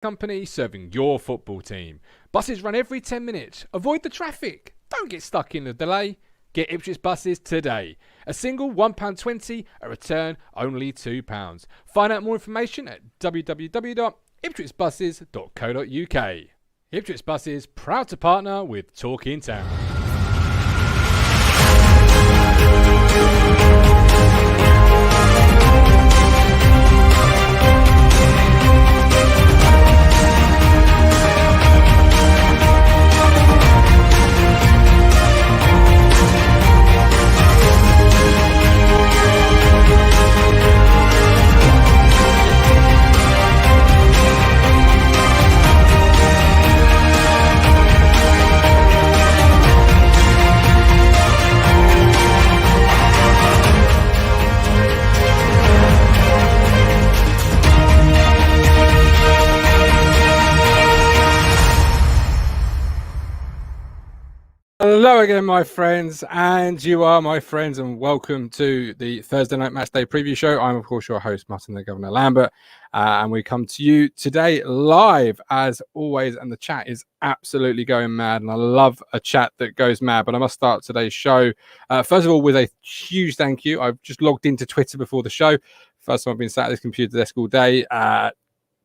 company serving your football team. Buses run every 10 minutes. Avoid the traffic. Don't get stuck in the delay. Get Ipswich buses today. A single £1.20, a return only £2. Find out more information at www.ipswichbuses.co.uk. Ipswich Buses, proud to partner with Talking Town. Hello again, my friends, and you are my friends, and welcome to the Thursday Night Matchday Preview Show. I'm, of course, your host, Martin the Governor Lambert, and we come to you today live, as always, and the chat is absolutely going mad, and I love a chat that goes mad, but I must start today's show, first of all, with a huge thank you. I've just logged into Twitter before the show. First time I've been sat at this computer desk all day,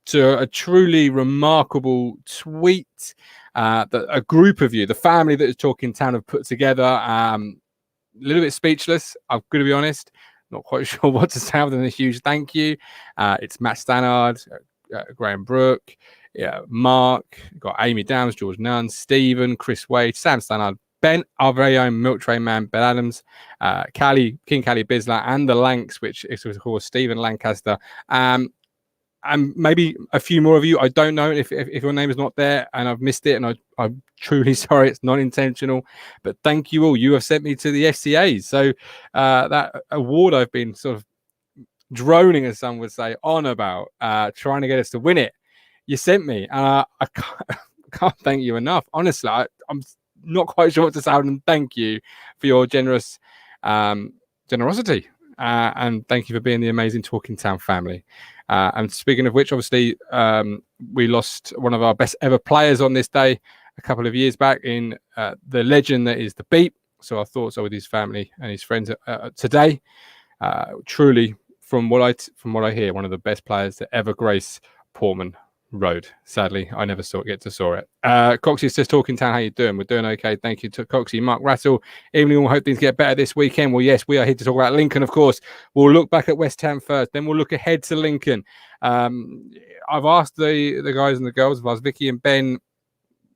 to a truly remarkable tweet that a group of you, the family that is Talking Town, have put together. A little bit speechless, I'm going to be honest. Not quite sure what to say other than a huge thank you. It's Matt Stannard, Graham Brooke, Mark, got Amy Downs, George Nunn, Stephen, Chris Wade, Sam Stannard, Ben, our very own Milk Tray Man, Ben Adams, King Callie Bisler, and the Lanks, which is, of course, Stephen Lancaster. And maybe a few more of you. I don't know if your name is not there and I've missed it, and I'm truly sorry. It's not intentional, but thank you all. You have sent me to the FCAs. So that award I've been sort of droning, as some would say, on about, trying to get us to win it. You sent me, and I can't thank you enough. Honestly, I'm not quite sure what to say other than thank you for your generosity. And thank you for being the amazing Talking Town family. And speaking of which, obviously, we lost one of our best ever players on this day a couple of years back in the legend that is the Beat. So our thoughts are with his family and his friends today. Truly, from what I hear, one of the best players to ever grace Portman Road. Sadly, I never get to saw it. Coxie says, Talking Town, how you doing? We're doing okay. Thank you to Coxie. Mark Rattle, evening all. Hope things get better this weekend. Well, yes, we are here to talk about Lincoln, of course. We'll look back at West Ham first, then we'll look ahead to Lincoln. I've asked the guys and the girls, I've asked Vicky and Ben,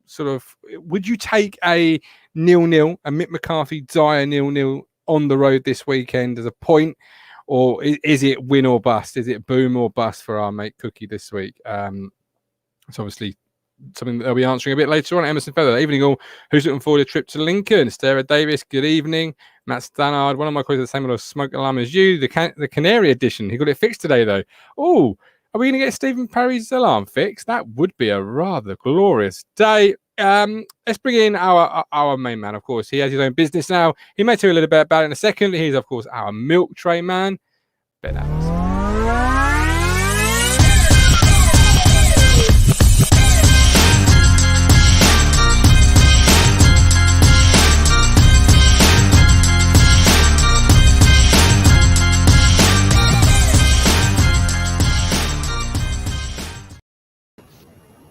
sort of, would you take a 0-0, a Mick McCarthy dire 0-0 on the road this weekend as a point? Or is it win or bust? Is it boom or bust for our mate Cookie this week? It's obviously something that they'll be answering a bit later on. Emerson Feather, evening all. Who's looking forward to a trip to Lincoln? Sarah Davis, good evening. Matt Stannard, one of my colleagues, the same little smoke alarm as you. The Canary edition. He got it fixed today, though. Oh, are we going to get Stephen Parry's alarm fixed? That would be a rather glorious day. Let's bring in our main man, of course. He has his own business now. He may tell you a little bit about it in a second. He's, of course, our Milk Tray Man, Ben Adams.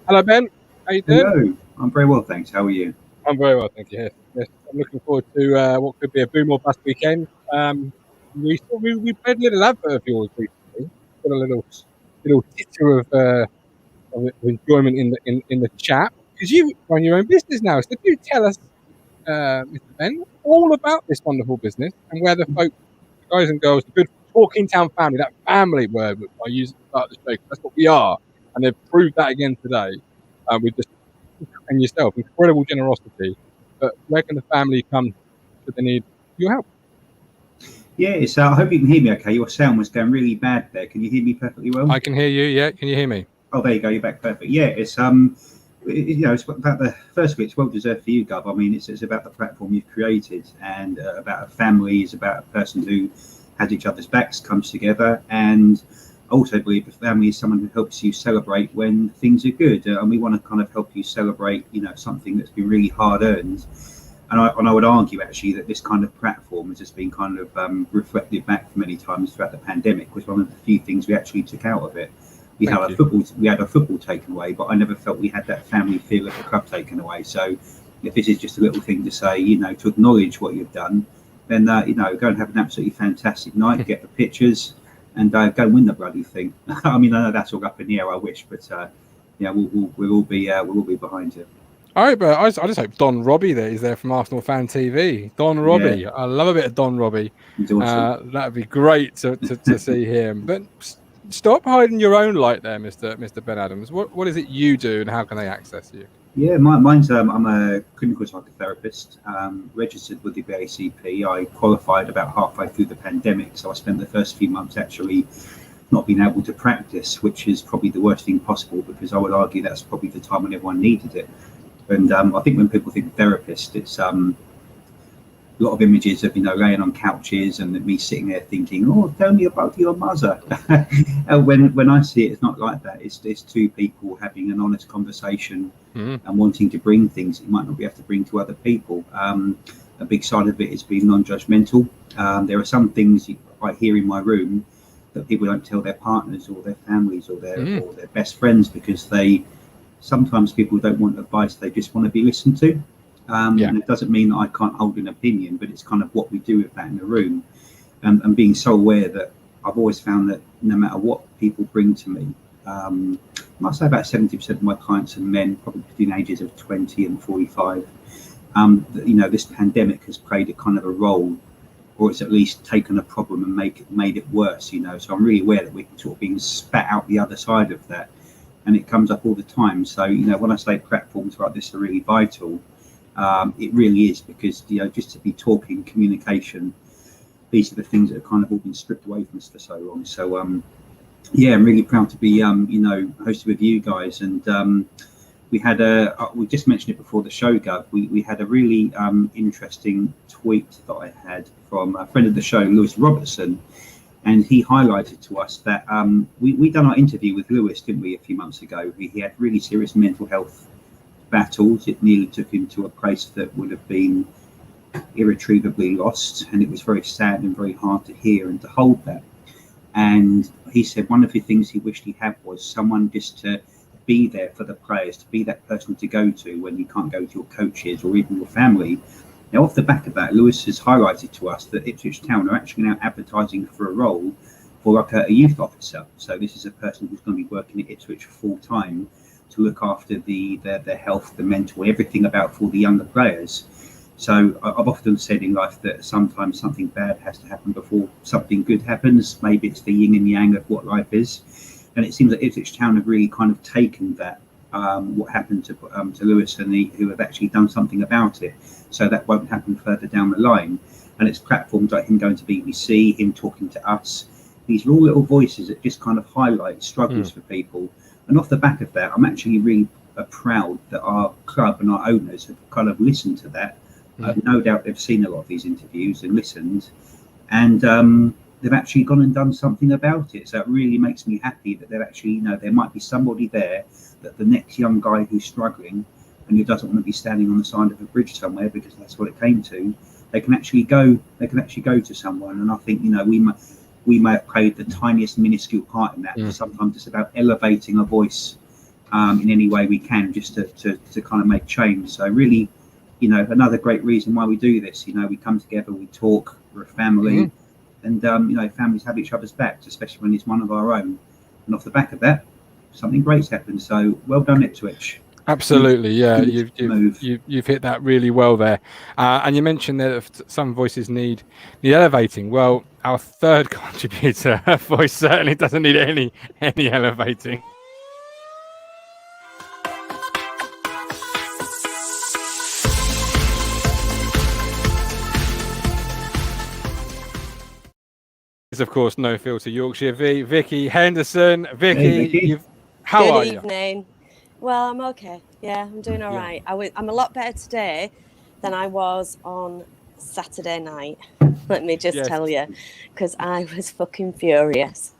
Hello, Ben. How you doing? Hello. I'm very well, thanks. How are you? I'm very well, thank you. Yes, I'm looking forward to what could be a boom or bust weekend. We played a little advert of yours recently. Got a little titter of enjoyment in the chat, because you run your own business now. So do tell us, Mr. Ben, all about this wonderful business and where the folk, the guys and girls, the good Talking Town family, that family word which I use at the start of the show, that's what we are. And they've proved that again today with just and yourself, incredible generosity. But where can the family come should they need your help? Yeah, so I hope you can hear me okay. Your sound was going really bad there. Can you hear me perfectly well? I can hear you, yeah. Can you hear me? Oh, there you go. You're back perfect. Yeah, it's it's about the first of it. It's well deserved for you, Gov. I mean, it's about the platform you've created, and about a family. It's about a person who has each other's backs, comes together, and also believe a family is someone who helps you celebrate when things are good, and we want to kind of help you celebrate, something that's been really hard earned. And I would argue actually that this kind of platform has just been kind of reflected back many times throughout the pandemic was one of the few things we actually took out of it. We had our football taken away, but I never felt we had that family feel of the club taken away. So if this is just a little thing to say, to acknowledge what you've done, then go and have an absolutely fantastic night, get the pictures, and go and win the bloody thing. I mean, I know that's all up in the air, I wish, but we'll all be behind you. All right, but I just hope Don Robbie is there from Arsenal Fan TV. Don Robbie, I love a bit of Don Robbie. Awesome. That'd be great to see him. But stop hiding your own light there, Mr. Ben Adams. What is it you do, and how can they access you? Yeah, mine's I'm a clinical psychotherapist, registered with the BACP. I qualified about halfway through the pandemic, so I spent the first few months actually not being able to practice, which is probably the worst thing possible, because I would argue that's probably the time when everyone needed it. And I think when people think therapist, it's a lot of images of laying on couches and me sitting there thinking, "Oh, tell me about your mother." When I see it, it's not like that. It's two people having an honest conversation and wanting to bring things that you might not be able to bring to other people. A big side of it is being non-judgmental. There are some things I hear in my room that people don't tell their partners or their families or their best friends, because sometimes people don't want advice, they just want to be listened to. And it doesn't mean that I can't hold an opinion, but it's kind of what we do with that in the room. And being so aware that I've always found that no matter what people bring to me, I must say about 70% of my clients are men, probably between ages of 20 and 45. This pandemic has played a kind of a role, or it's at least taken a problem and made it worse. So I'm really aware that we're sort of being spat out the other side of that. And it comes up all the time. So, when I say platforms like this are really vital, it really is, because, just to be talking, communication, these are the things that have kind of all been stripped away from us for so long. So, I'm really proud to be, hosted with you guys. And we had we just mentioned it before the show, Gov. We had a really interesting tweet that I had from a friend of the show, Lewis Robertson. And he highlighted to us that we done our interview with Lewis, didn't we, a few months ago? He had really serious mental health battles. It nearly took him to a place that would have been irretrievably lost. And it was very sad and very hard to hear and to hold that. And he said one of the things he wished he had was someone just to be there for the players, to be that person to go to when you can't go to your coaches or even your family. Now, off the back of that, Lewis has highlighted to us that Ipswich Town are actually now advertising for a role for like a youth officer. So this is a person who's going to be working at Ipswich full time to look after their health, the mental, everything about for the younger players. So I've often said in life that sometimes something bad has to happen before something good happens. Maybe it's the yin and yang of what life is. And it seems that Ipswich Town have really kind of taken that, what happened to Lewis, and who have actually done something about it. So that won't happen further down the line. And it's platforms like him going to BBC, him talking to us. These are all little voices that just kind of highlight struggles for people. And off the back of that, I'm actually really proud that our club and our owners have kind of listened to that. No doubt they've seen a lot of these interviews and listened. And they've actually gone and done something about it. So it really makes me happy that they've actually, there might be somebody there, that the next young guy who's struggling and who doesn't want to be standing on the side of a bridge somewhere because that's what it came to, they can actually go to someone. And I think, we may have played the tiniest minuscule part in that, but sometimes it's about elevating a voice in any way we can, just to kind of make change. So really, another great reason why we do this. We come together, we talk, we're a family, and families have each other's backs, especially when it's one of our own. And off the back of that, something great's happened. So well done, Ipswich. Absolutely, yeah. You've hit that really well there, and you mentioned that some voices need elevating. Well, our third contributor voice certainly doesn't need any elevating. It's of course No Filter Yorkshire Vicky Henderson. Vicky, how are you? Good evening. Well, I'm okay. Yeah, I'm doing all right. I'm a lot better today than I was on Saturday night. Let me just tell you, because I was fucking furious.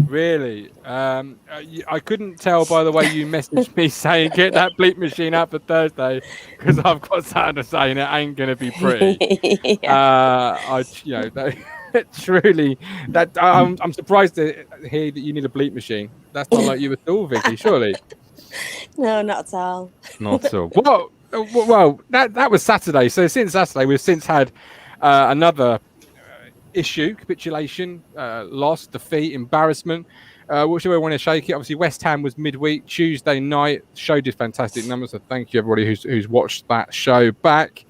Really? I couldn't tell by the way you messaged me saying get that bleep machine out for Thursday, because I've got something to say and it ain't going to be pretty. Truly, I'm surprised to hear that you need a bleep machine. That's not like you at all, Vicky. Surely. No, not at all. Not at all. Well, that was Saturday. So since Saturday, we've since had another issue, capitulation, loss, defeat, embarrassment. Which way we want to shake it? Obviously, West Ham was midweek Tuesday night. The show did fantastic numbers, so thank you everybody who's watched that show back.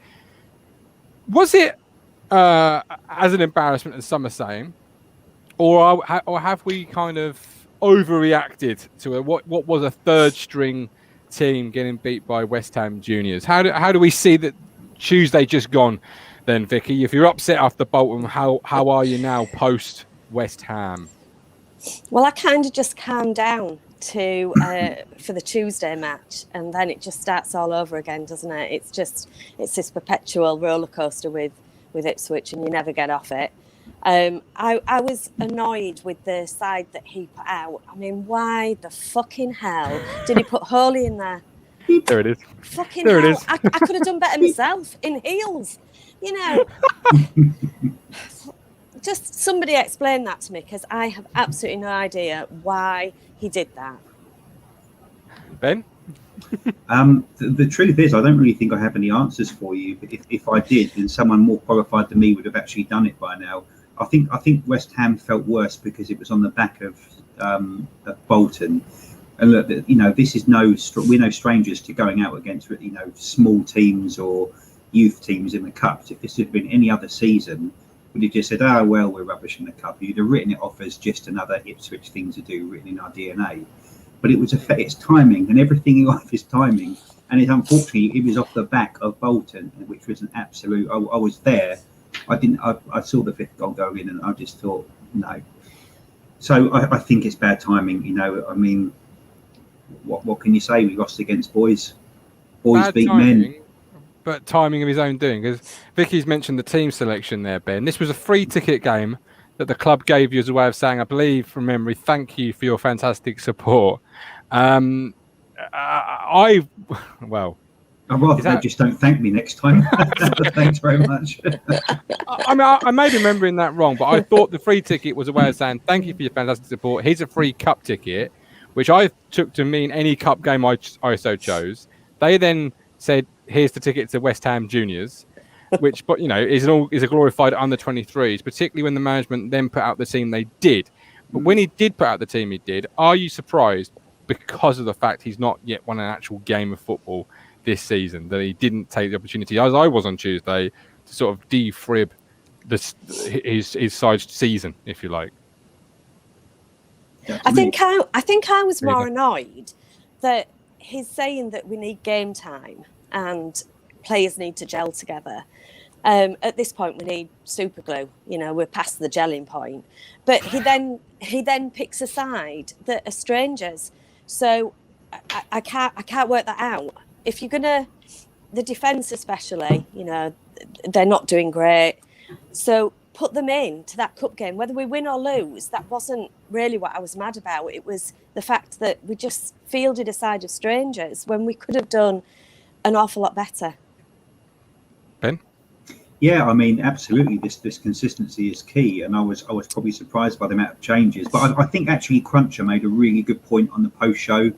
Was it as an embarrassment, as some are saying, or have we kind of overreacted to it? What was a third string team getting beat by West Ham juniors? How do we see that Tuesday just gone? Then, Vicky, if you're upset after Bolton, how are you now post West Ham? Well, I kind of just calmed down to for the Tuesday match, and then it just starts all over again, doesn't it? It's this perpetual roller coaster with Ipswich, and you never get off it. I was annoyed with the side that he put out. I mean, why the fucking hell did he put Holy in there? There it is. Fucking there hell. It is. I could have done better myself in heels. You know, just somebody explain that to me, because I have absolutely no idea why he did that. Ben? The truth is, I don't really think I have any answers for you. But if I did, then someone more qualified than me would have actually done it by now. I think West Ham felt worse because it was on the back of Bolton. And look, this is we're no strangers to going out against small teams or youth teams in the cups. If this had been any other season, would have just said, "Oh well, we're rubbish in the cup." You'd have written it off as just another Ipswich thing to do, written in our DNA. But it's timing, and everything in life is timing. And unfortunately, it was off the back of Bolton, which was an absolute. I was there. I saw the fifth goal go in, and I just thought no. So I think it's bad timing. I mean, what can you say? We lost against boys. Boys Bad beat timing, men. but timing of his own doing. Because Vicky's mentioned the team selection there, Ben. This was a free ticket game that the club gave you as a way of saying, I believe from memory, thank you for your fantastic support. I'd rather they just don't thank me next time. Thanks very much. I may be remembering that wrong, but I thought the free ticket was a way of saying thank you for your fantastic support. Here's a free cup ticket, which I took to mean any cup game I so chose. They then said, here's the ticket to West Ham juniors, which, but is a glorified under 23s, particularly when the management then put out the team they did. But when he did put out the team he did, are you surprised because of the fact he's not yet won an actual game of football this season, that he didn't take the opportunity, as I was on Tuesday, to sort of defrib his side's season, if you like? I think I was more annoyed that he's saying that we need game time and players need to gel together. At this point, we need super glue. We're past the gelling point. But he then picks a side that are strangers. So I can't work that out. If you're gonna, the defence especially, they're not doing great. So put them in to that cup game, whether we win or lose. That wasn't really what I was mad about. It was the fact that we just fielded a side of strangers when we could have done an awful lot better. Ben? Yeah, I mean, absolutely. This consistency is key, and I was probably surprised by the amount of changes. But I think actually Cruncher made a really good point on the post show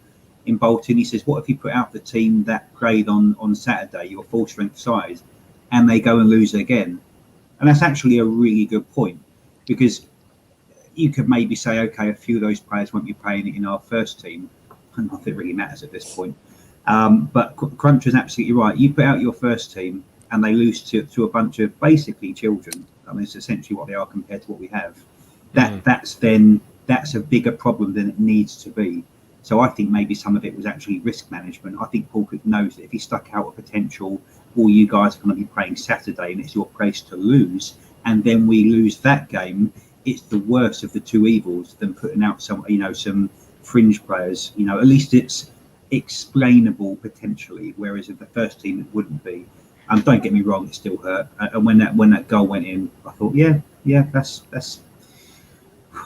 in Bolton. He says, "What if you put out the team that played on Saturday, your full strength side, and they go and lose again?" And that's actually a really good point, because you could maybe say, okay, a few of those players won't be playing in our first team, and nothing really matters at this point. But Cruncher's absolutely right. You put out your first team and they lose to a bunch of basically children. I mean, it's essentially what they are compared to what we have. That's a bigger problem than it needs to be. So I think maybe some of it was actually risk management. I think Paul Cook knows that if he stuck out a potential, all you guys are going to be playing Saturday and it's your place to lose, and then we lose that game, it's the worst of the two evils than putting out some fringe players. At least it's explainable potentially, whereas in the first team it wouldn't be. And don't get me wrong, it still hurt. And when that goal went in, I thought, yeah, that's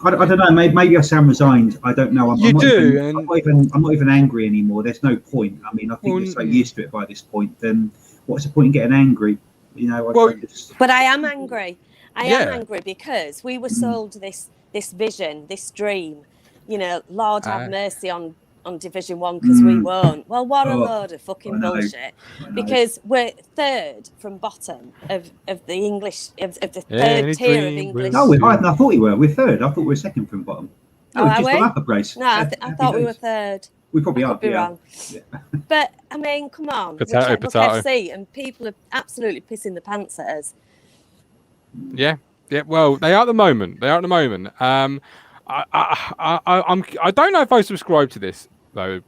I don't know. Maybe I sound resigned. I don't know. I'm not even angry anymore. There's no point. I mean, I think we're so used to it by this point. Then what's the point in getting angry? You know. But I am angry. I am angry because we were sold this vision, this dream. You know, Lord have mercy on Division 1 because we won't. Well, what a load of fucking bullshit. Because we're third from bottom of the English of the third tier of English. No, I thought we were. We're third. I thought we were second from bottom. No, just on upper brace. No, I thought we were third. We probably are. Could be wrong. Yeah. But I mean, come on, potato. FC, and people are absolutely pissing the pants at us. Yeah. Well, they are at the moment. I don't know if I subscribe to this though,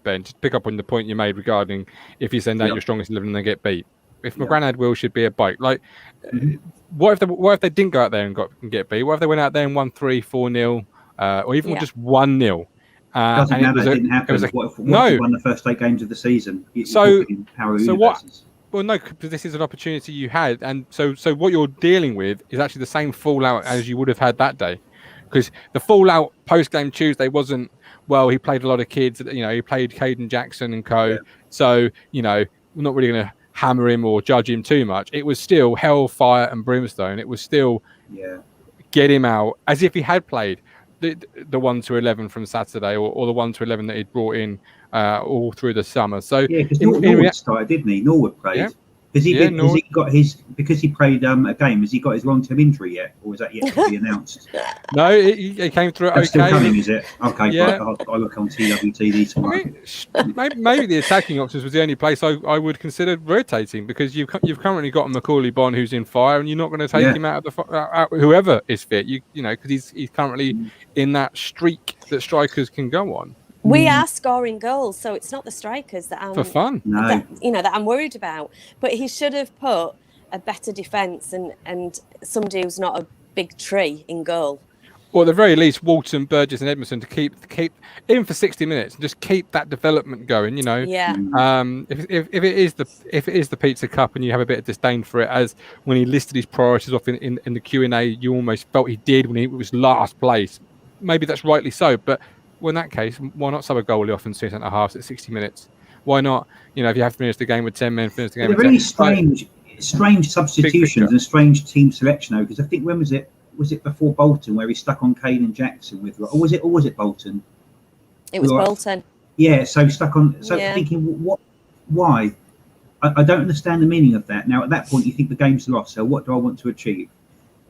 Ben. To pick up on the point you made regarding if you send out your strongest 11 and they get beat. If McGranad will should be a bike. Like, what if they didn't go out there and get beat? What if they went out there and won 3-4-0, or even just 1-0? Doesn't matter. It didn't happen. What if we won the first 8 games of the season? So what? Well, no, because this is an opportunity you had, and so what you're dealing with is actually the same fallout as you would have had that day, because the fallout post game Tuesday wasn't, well, he played a lot of kids, you know, he played Caden Jackson and co. So you know, we're not really going to hammer him or judge him too much. It was still hellfire and brimstone. It was still get him out as if he had played the 1-11 from Saturday or the 1-11 that he'd brought in all through the summer. So because Norwood started, didn't he? Norwood played. Has he got his, because he played a game, has he got his long-term injury yet, or is that yet to be announced? No, he came through. That's still coming, is it? Okay, yeah. I'll look on TWTD tomorrow. I mean, maybe the attacking options was the only place I would consider rotating, because you've currently got Macaulay Bonne who's in fire, and you're not going to take him out of the whoever is fit. You know, because he's currently in that streak that strikers can go on. We are scoring goals, so it's not the strikers that I'm for fun. That I'm worried about. But he should have put a better defence and somebody who's not a big tree in goal. Or at the very least, Walton, Burgess, and Edmondson to keep in for 60 minutes and just keep that development going. You know, if it is the Pizza Cup and you have a bit of disdain for it, as when he listed his priorities off in the Q&A, you almost felt he did when he was last place. Maybe that's rightly so, but. Well, in that case, why not sub a goalie off in 2 centre-halves at 60 minutes? Why not? You know, if you have to finish the game with 10 men, finish the game with 10 men. Really strange substitutions and strange team selection, though, because I think, when was it? Was it before Bolton, where he stuck on Caden Jackson with, or was it Bolton? It was Bolton. Yeah, so stuck on. So thinking, why? I don't understand the meaning of that. Now, at that point, you think the game's lost. So, what do I want to achieve?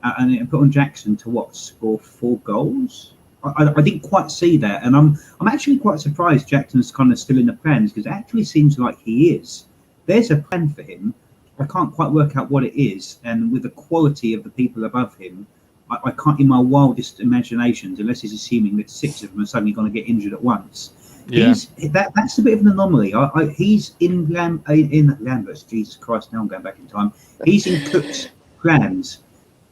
And then put on Jackson to score 4 goals? I didn't quite see that, and I'm actually quite surprised Jackson's kind of still in the plans, because it actually seems like he is. There's a plan for him. I can't quite work out what it is, and with the quality of the people above him, I can't, in my wildest imaginations, unless he's assuming that 6 of them are suddenly going to get injured at once. Yeah. That's a bit of an anomaly. He's in Lambert's. Jesus Christ! Now I'm going back in time. He's in Cook's plans.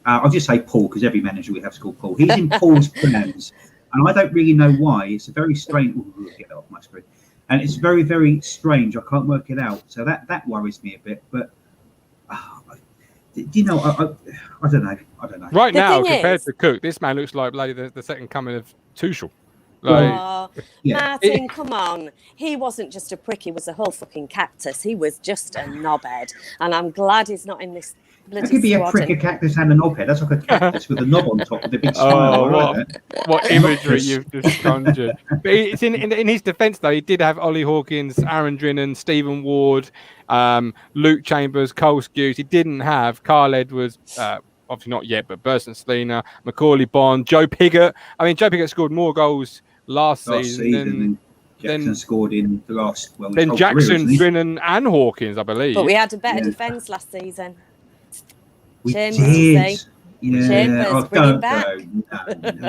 I'll just say Paul, because every manager we have is called Paul. He's in Paul's plans, and I don't really know why. It's a very strange. Get that off my screen. And it's very, very strange. I can't work it out. So that worries me a bit. But you know, I don't know. Right now, compared to Cook, this man looks like the second coming of Tuchel. Martin, come on. He wasn't just a prick. He was a whole fucking cactus. He was just a knobhead, and I'm glad he's not in this. That could be a prick, a cactus, and a knobhead. That's like a cactus with a knob on top with a big smile. What imagery you've just conjured. But it's in his defence, though, he did have Ollie Hawkins, Aaron Drinnan, Stephen Ward, Luke Chambers, Cole Skewes. He didn't have Carl Edwards, obviously not yet, but Burson Sleener, Macaulay Bonne, Joe Pigott. I mean, Joe Pigott scored more goals last season than Jackson scored in the last. Then Jackson, Drinnan, and Hawkins, I believe. But we had a better defence last season. We did. Chambers, bring him back.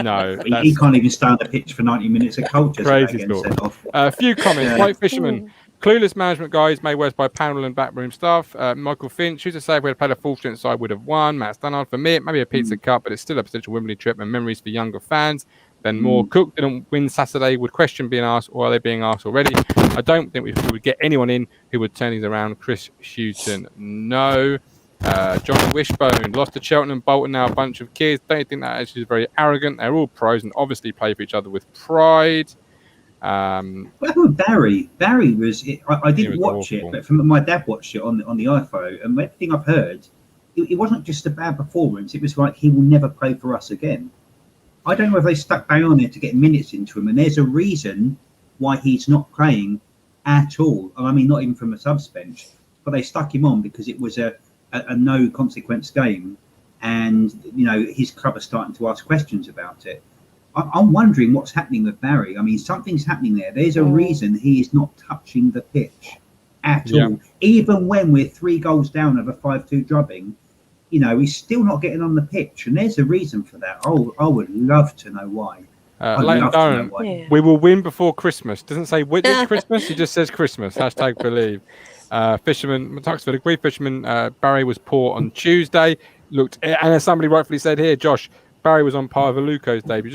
No, he can't even stand the pitch for 90 minutes of culture. Crazy stuff. A few comments. White Fisherman. Clueless management guys made worse by panel and backroom staff. Michael Finch, who's to say if we had played a full strength side would have won. Matt Stannard, for me, maybe a Pizza Cup, but it's still a potential Wembley trip and memories for younger fans. Then more. Cook didn't win Saturday. Would question being asked, or are they being asked already? I don't think we would get anyone in who would turn these around. Chris Houghton, no. Johnny Wishbone lost to Cheltenham, Bolton, now a bunch of kids. Don't think that actually is very arrogant. They're all pros and obviously play for each other with pride. What happened with Barry? Barry was. I didn't watch awful. it, but from my dad watched it on the iPhone, and everything I've heard, it wasn't just a bad performance. It was like he will never play for us again. I don't know if they stuck Barry on there to get minutes into him, and there's a reason why he's not playing at all. I mean, not even from a subs bench, but they stuck him on because it was a no consequence game, and his club are starting to ask questions about it. I'm wondering what's happening with Barry. I mean, something's happening there. There's a reason he is not touching the pitch at all. Even when we're 3 goals down of a 5-2 drubbing, he's still not getting on the pitch. And there's a reason for that. I would love to know why. We will win before Christmas. Doesn't say which Christmas, it just says Christmas. #believe. Fisherman, Tuxford agree. Fisherman, Barry was poor on Tuesday. And as somebody rightfully said here, Josh, Barry was on par with Aluko's debut.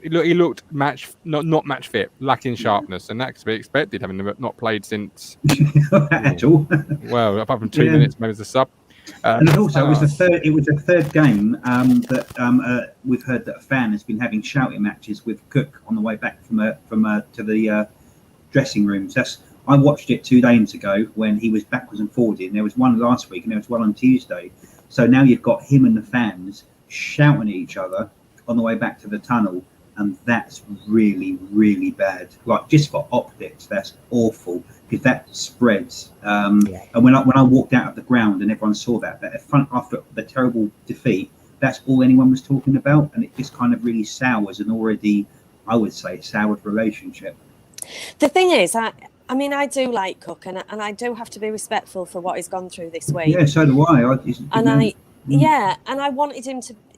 He looked not match fit, lacking sharpness, and that's to be expected, having not played since at all. Well, apart from 2 minutes, maybe as a sub. And also, it was the third game that we've heard that a fan has been having shouting matches with Cook on the way back from to the dressing rooms. I watched it 2 games ago when he was backwards and forwards. There was one last week and there was one on Tuesday. So now you've got him and the fans shouting at each other on the way back to the tunnel, and that's really, really bad. Like, just for optics, that's awful because that spreads. And when I walked out of the ground and everyone saw that after the terrible defeat, that's all anyone was talking about, and it just kind of really sours an already, I would say, soured relationship. The thing is, I mean, I do like Cook, and I do have to be respectful for what he's gone through this week. Yeah, so do I. And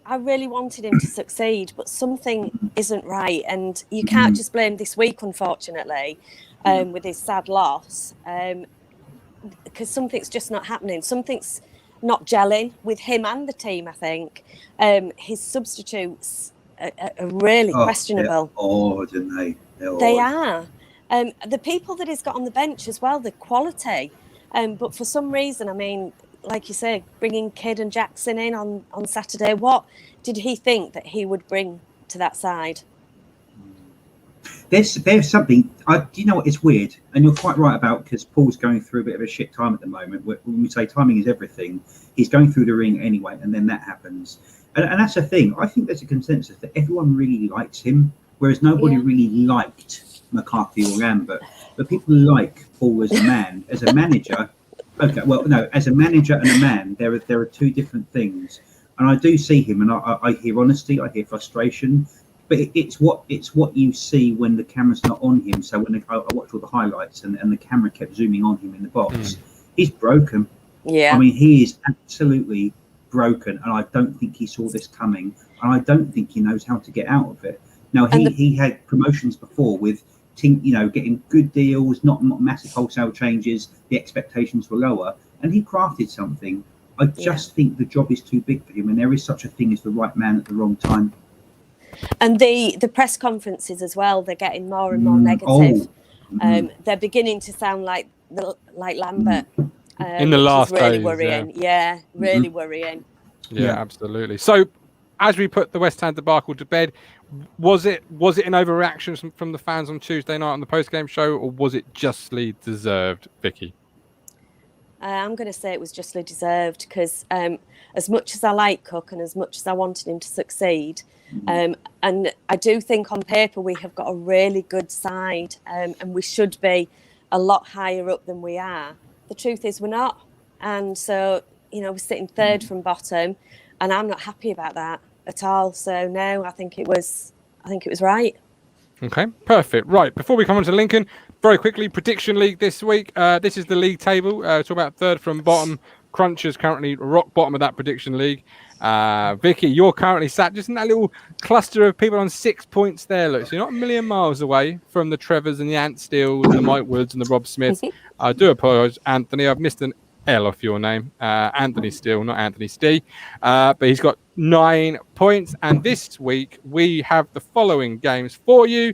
I really wanted him to succeed, but something isn't right, and you can't just blame this week, unfortunately, with his sad loss, because something's just not happening. Something's not gelling with him and the team, I think. His substitutes are really questionable. Didn't they? They are. The people that he's got on the bench as well, the quality. But for some reason, I mean, like you say, bringing Kidd and Jackson in on Saturday, what did he think that he would bring to that side? There's something. Do you know what? It's weird, and you're quite right about, because Paul's going through a bit of a shit time at the moment. When we say timing is everything, he's going through the ring anyway, and then that happens. And that's the thing. I think there's a consensus that everyone really likes him, whereas nobody really liked McCarthy or Lambert. But people like Paul as a man, as a manager. Okay, well, no, as a manager and a man, there are 2 different things. And I do see him, and I hear honesty, I hear frustration, but it's what you see when the camera's not on him. So when I watched all the highlights and the camera kept zooming on him in the box, he's broken. Yeah, I mean, he is absolutely broken, and I don't think he saw this coming, and I don't think he knows how to get out of it. Now, he had promotions before with, getting good deals, not massive wholesale changes. The expectations were lower, and he crafted something. I just think the job is too big for him, and there is such a thing as the right man at the wrong time. And the press conferences as well, they're getting more and more negative. They're beginning to sound like Lambert. In the last really days, worrying. Yeah, really worrying. Yeah, absolutely. So, as we put the West Ham debacle to bed, was it an overreaction from the fans on Tuesday night on the post-game show, or was it justly deserved, Vicky? I'm going to say it was justly deserved, because as much as I like Cook and as much as I wanted him to succeed, and I do think on paper we have got a really good side, and we should be a lot higher up than we are. The truth is we're not, and so we're sitting 3rd from bottom, and I'm not happy about that at all. So no, I think it was right. Okay, perfect. Right, before we come on to Lincoln, very quickly, prediction league this week. This is the league table. Talk about 3rd from bottom. Crunchers currently rock bottom of that prediction league. Vicky, you're currently sat just in that little cluster of people on 6 points there. Look, so you're not a million miles away from the Trevors and the Ant Steels and the Mike Woods and the Rob Smiths. I do apologise, Anthony. I've missed an L off your name. Anthony Steele, not Anthony Stee. But he's got 9 points. And this week we have the following games for you.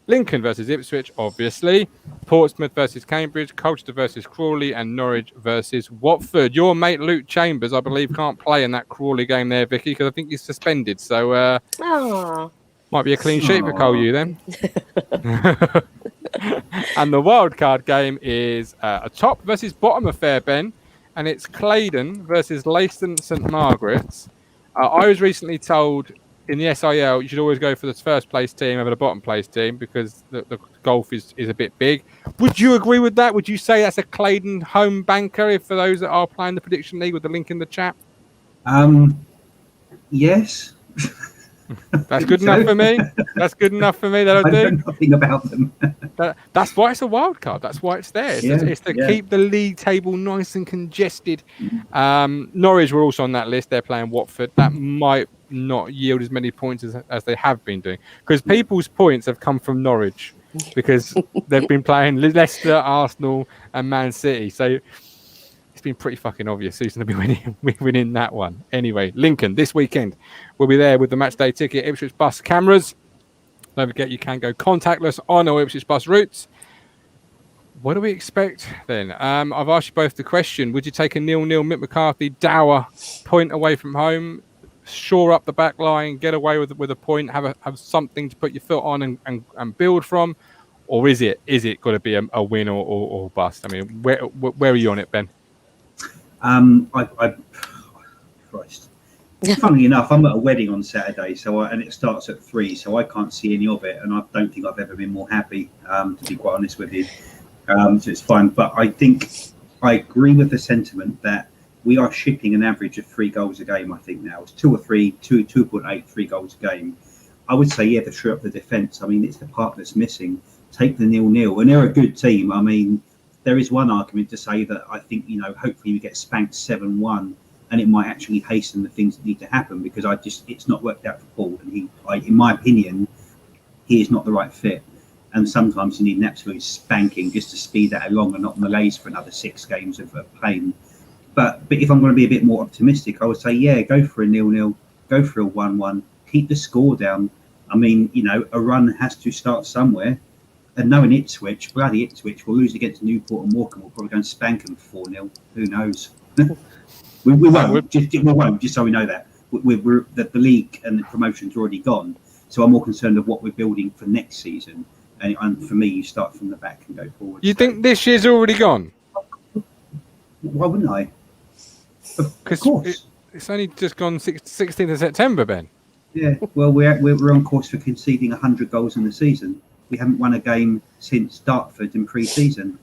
Lincoln versus Ipswich, obviously. Portsmouth versus Cambridge, Colchester versus Crawley, and Norwich versus Watford. Your mate Luke Chambers, I believe, can't play in that Crawley game there, Vicky, because I think he's suspended. So might be a clean sheet for Cole you then. And the wild card game is a top versus bottom affair, Ben, and it's Claydon versus Leiston St Margaret's. I was recently told in the SIL you should always go for the first place team over the bottom place team because the golf is a bit big. Would you agree with that? Would you say that's a Claydon home banker if for those that are playing the prediction league with the link in the chat? Yes. That's good enough for me. That's good enough for me. That'll do. I know nothing about them. That's why it's a wild card. That's why it's there. It's to keep the league table nice and congested. Norwich were also on that list. They're playing Watford. That might not yield as many points as they have been doing because people's points have come from Norwich because they've been playing Leicester, Arsenal, and Man City. So it's been pretty fucking obvious who's going to be winning that one. Anyway, Lincoln this weekend will be there with the match day ticket, Ipswich bus cameras. Don't forget you can go contactless on our Ipswich bus routes. What do we expect then? I've asked you both the question. Would you take a 0-0 Mick McCarthy dour point away from home, shore up the back line, get away with a point, have something to put your foot on and build from? Or is it got to be a win or bust? I mean, where are you on it, Ben? Christ. Funnily enough, I'm at a wedding on Saturday, and it starts at 3, so I can't see any of it, and I don't think I've ever been more happy, to be quite honest with you. So it's fine, but I think I agree with the sentiment that we are shipping an average of 3 goals a game. I think now it's 2 or 3, 2.8, 3 goals a game. I would say, to shore up the defence. I mean, it's the part that's missing. Take the 0-0, and they're a good team. I mean, there is one argument to say that I think, hopefully we get spanked 7-1 and it might actually hasten the things that need to happen because it's not worked out for Paul. And in my opinion, he is not the right fit. And sometimes you need an absolute spanking just to speed that along and not malaise for another 6 games of pain. But if I'm going to be a bit more optimistic, I would say, go for a 0-0, go for a 1-1, keep the score down. I mean, a run has to start somewhere. And knowing bloody Ipswich will lose against Newport and Morecambe. We'll probably go and spank them 4-0. Who knows? we won't. Just so we know that. The league and the promotion's already gone. So I'm more concerned of what we're building for next season. And for me, you start from the back and go forward. You think this year's already gone? Why wouldn't I? Of course. It's only just gone 16th of September, Ben. Yeah, well, we're on course for conceding 100 goals in the season. We haven't won a game since Dartford in pre-season,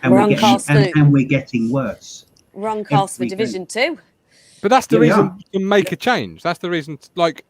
and we're getting worse. We're on course for Division 2. But that's the reason to make a change. That's the reason,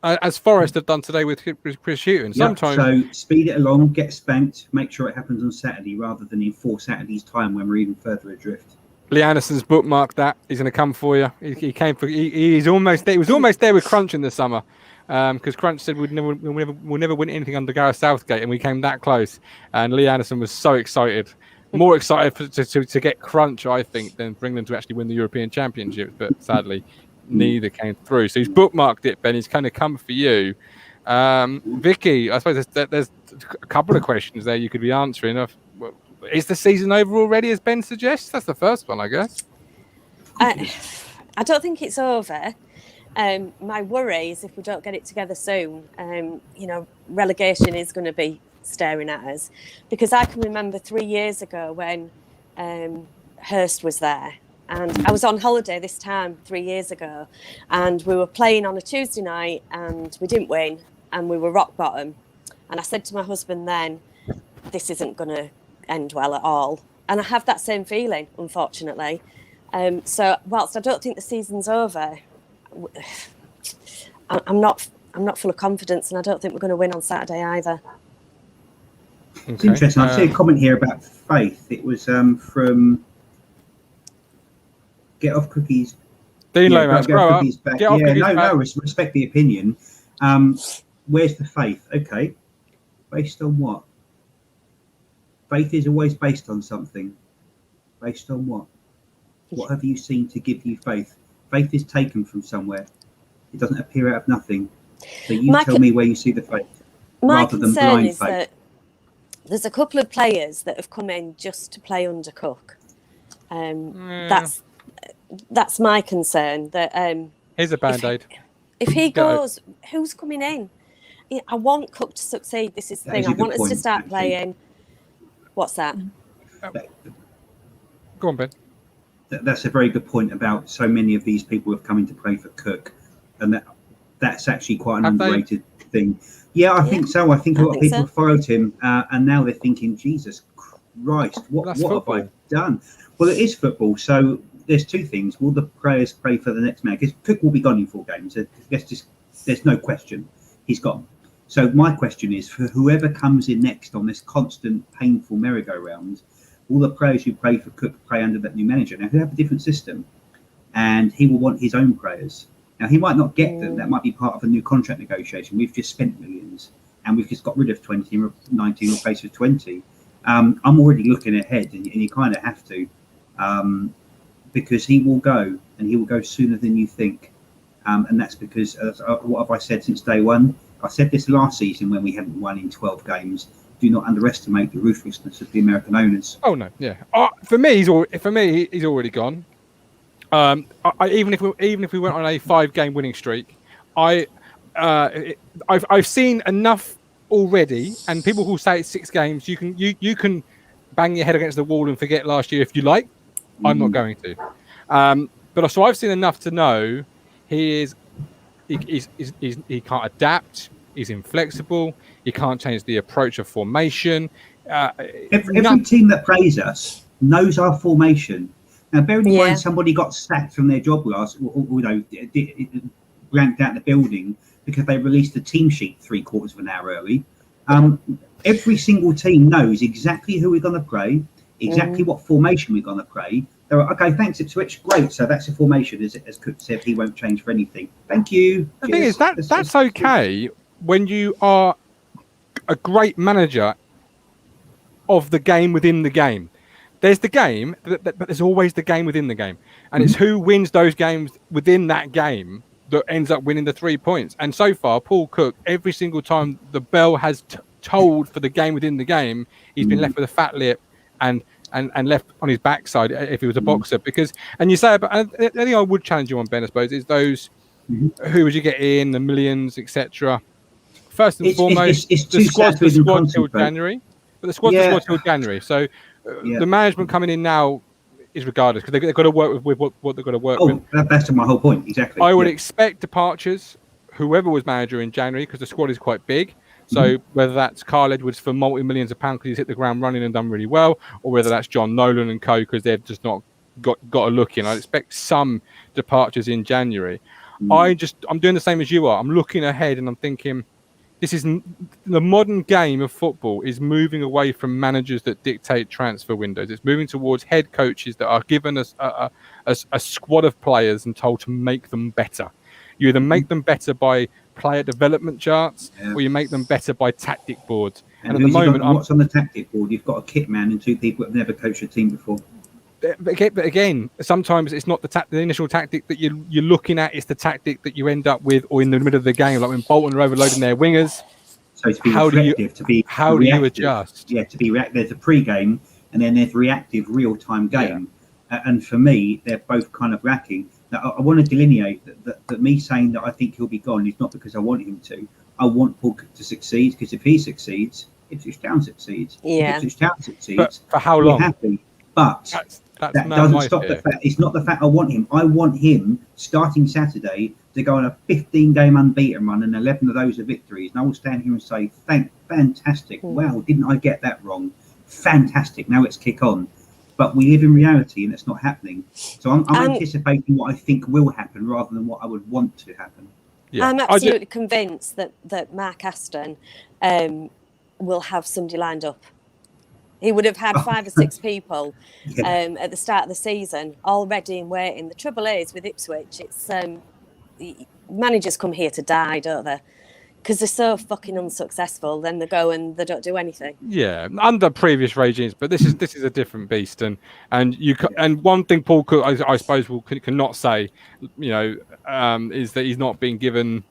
as Forest have done today with Chris Hughton. Sometimes, so speed it along, get spanked, make sure it happens on Saturday rather than in 4 Saturdays' time when we're even further adrift. Lee Anderson's bookmarked that. He's going to come for you. He came for. He's almost there. He was almost there with Crunch in the summer. Because Crunch said we'll never win anything under Gareth Southgate, and we came that close. And Lee Anderson was so excited, more excited to get Crunch, I think, than bring them to actually win the European Championships. But sadly, neither came through. So he's bookmarked it, Ben. He's kind of come for you, Vicky. I suppose there's a couple of questions there you could be answering. Is the season over already, as Ben suggests? That's the first one, I guess. I don't think it's over. My worry is if we don't get it together soon, relegation is going to be staring at us. Because I can remember 3 years ago when Hurst was there, and I was on holiday this time 3 years ago, and we were playing on a Tuesday night, and we didn't win, and we were rock bottom. And I said to my husband then, this isn't going to end well at all. And I have that same feeling, unfortunately. So whilst I don't think the season's over, I'm not full of confidence, and I don't think we're going to win on Saturday either. Okay. It's interesting. I see a comment here about faith. It was from Get Off Cookies. Dean Lomax, grow up. Get off cookies back. No, respect the opinion. Where's the faith? Okay, based on what? Faith is always based on something. Based on what? What have you seen to give you faith? Faith is taken from somewhere. It doesn't appear out of nothing. So you tell me where you see the faith, rather than blind faith. there's a couple of players that have come in just to play under Cook. That's my concern. That here's a band-aid. If he goes, who's coming in? I want Cook to succeed. This is the thing. I want us to start playing. What's that? Go on, Ben. That's a very good point about so many of these people have come in to play for Cook, and that's actually quite an underrated thing. Yeah, I think so. I think a lot of people have followed him, and now they're thinking, Jesus Christ, what have I done? Well, it is football, so there's two things. Will the players play for the next man? Because Cook will be gone in 4 games. There's no question. He's gone. So my question is, for whoever comes in next on this constant, painful merry-go-round, will the players who play for Cook play under that new manager? Now, he'll have a different system, and he will want his own players. Now, he might not get them. That might be part of a new contract negotiation. We've just spent millions, and we've just got rid of 20 and 19 replaced with 20. I'm already looking ahead, and you kind of have to, because he will go, and he will go sooner than you think. And that's because, what have I said since day one? I said this last season when we haven't won in 12 games. Do not underestimate the ruthlessness of the American owners. Oh no, yeah. For me, he's already gone. Even if we went on a 5-game winning streak, I've seen enough already, and people who say it's 6 games, you can bang your head against the wall and forget last year if you like. I'm not going to. But so I've seen enough to know he can't adapt. He's inflexible. He can't change the approach of formation. Every team that plays us knows our formation. Now, bearing in mind somebody got sacked from their job last, blanked out the building because they released the team sheet 3/4 of an hour early. Every single team knows exactly who we're going to play, exactly what formation we're going to play. They're like, okay, thanks, Ipswich. Great. So that's a formation, as Cook said. He won't change for anything. Thank you. The thing is, that's okay when you are a great manager of the game within the game. There's the game, but there's always the game within the game. And it's who wins those games within that game that ends up winning the 3 points. And so far, Paul Cook, every single time the bell has tolled for the game within the game, he's been left with a fat lip and left on his backside if he was a boxer. Because, and you say about, and the thing I would challenge you on, Ben, I suppose, is those who would you get in, the millions, etc. First and foremost, the squad's till January. But the squad's till January. So the management coming in now is regardless, because they've got to work with what they've got to work with. That's my whole point, exactly. I would expect departures, whoever was manager in January, because the squad is quite big. So whether that's Carl Edwards for multi-millions of pounds because he's hit the ground running and done really well, or whether that's John Nolan and co because they've just not got a look in. I expect some departures in January. I'm doing the same as you are. I'm looking ahead and I'm thinking, this is the modern game of football is moving away from managers that dictate transfer windows. It's moving towards head coaches that are given us a squad of players and told to make them better. You either make them better by player development charts, or you make them better by tactic boards. And at the moment, what's on the tactic board? You've got a kit man and 2 people that have never coached a team before. But again, sometimes it's not the initial tactic that you're looking at; it's the tactic that you end up with, or in the middle of the game, like when Bolton are overloading their wingers. So to be reflective, how do you adjust? Yeah, to be reactive. There's a pre-game, and then there's reactive, real-time game. And for me, they're both kind of lacking. Now, I want to delineate that me saying that I think he'll be gone is not because I want him to. I want Paul to succeed, because if he succeeds, Ipswich Town succeeds. Yeah. If Ipswich Town succeeds, but for how long? We're happy. But that doesn't stop the fact. It's not the fact I want him. I want him starting Saturday to go on a 15-game unbeaten run, and 11 of those are victories. And I will stand here and say, fantastic. Wow, didn't I get that wrong? Fantastic. Now let's kick on. But we live in reality, and it's not happening. So I'm anticipating what I think will happen rather than what I would want to happen. Yeah. I'm absolutely convinced that Mark Aston will have somebody lined up. He would have had 5 or 6 people at the start of the season, all ready and waiting. The trouble is with Ipswich, it's managers come here to die, don't they? Because they're so fucking unsuccessful, then they go and they don't do anything. Yeah, under previous regimes, but this is a different beast, and one thing Paul Cook, I suppose, cannot say, is that he's not been given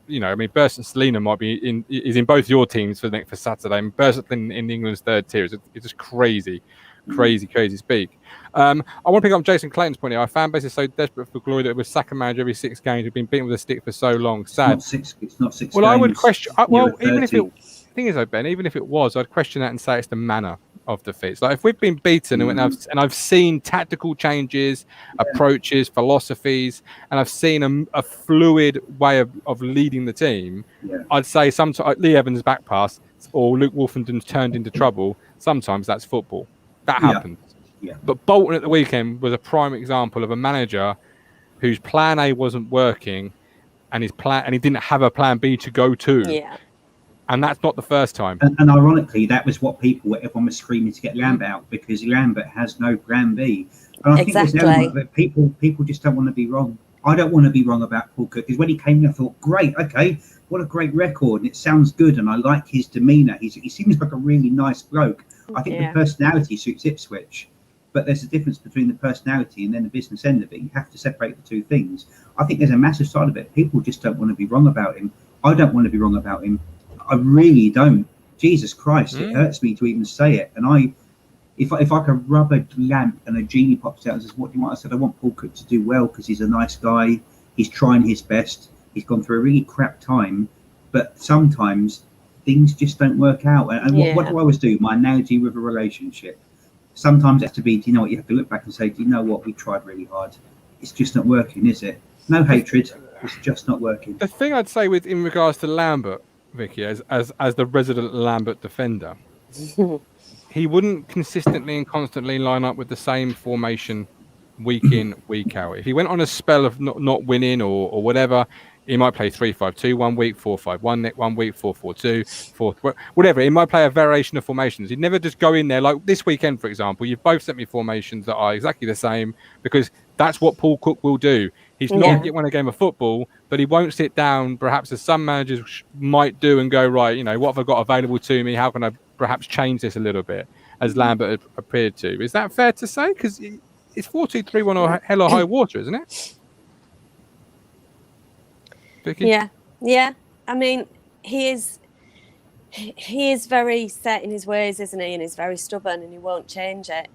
I mean, Burst and Selena might be in both your teams for Saturday. I mean, Burst in England's third tier is just crazy speak. I want to pick up Jason Clayton's point here. Our fan base is so desperate for glory that we're sack a manager every 6 games. We've been beaten with a stick for so long. Sad. It's not six. Well, games. I would question. Even if the thing is, though, Ben, even if it was, I'd question that and say it's the manner of defeats. Like if we've been beaten and I've seen tactical changes, approaches, philosophies, and I've seen a fluid way of leading the team. I'd say sometimes Lee Evans' back pass or Luke Wolfenden's turned into trouble. Sometimes that's football. That happens. Yeah. But Bolton at the weekend was a prime example of a manager whose plan A wasn't working, and he didn't have a plan B to go to. Yeah. And that's not the first time. And ironically, that was what everyone was screaming to get Lambert out, because Lambert has no plan B. And I think there's an element that people just don't want to be wrong. I don't want to be wrong about Paul Cook, because when he came in, I thought, great, okay, what a great record, and it sounds good, and I like his demeanour. He seems like a really nice bloke. I think the personality suits Ipswich, but there's a difference between the personality and then the business end of it. You have to separate the two things. I think there's a massive side of it. People just don't want to be wrong about him. I don't want to be wrong about him. I really don't. Jesus Christ, it hurts me to even say it. And if I could rub a lamp and a genie pops out and says, "What do you want?" I said, "I want Paul Cook to do well because he's a nice guy. He's trying his best. He's gone through a really crap time, but sometimes things just don't work out." And what do I always do? My analogy with a relationship. Sometimes it has to be, do you know what? You have to look back and say, "Do you know what? We tried really hard. It's just not working, is it?" No hatred. It's just not working. The thing I'd say in regards to Lambert, Vicky, as the resident Lambert defender, he wouldn't consistently and constantly line up with the same formation week in, week out. If he went on a spell of not winning or whatever, he might play 3-5-2 one week, 4-5-1 one week, 4-4-2, whatever. He might play a variation of formations. He'd never just go in there like this weekend, for example. You've both sent me formations that are exactly the same, because that's what Paul Cook will do. He's not won a game of football, but he won't sit down, perhaps as some managers might do, and go, right, what have I got available to me? How can I perhaps change this a little bit, as Lambert appeared to? Is that fair to say? Because it's 4-2-3-1 or hell or high water, isn't it? Vicky? Yeah. I mean, he is very set in his ways, isn't he? And he's very stubborn, and he won't change it.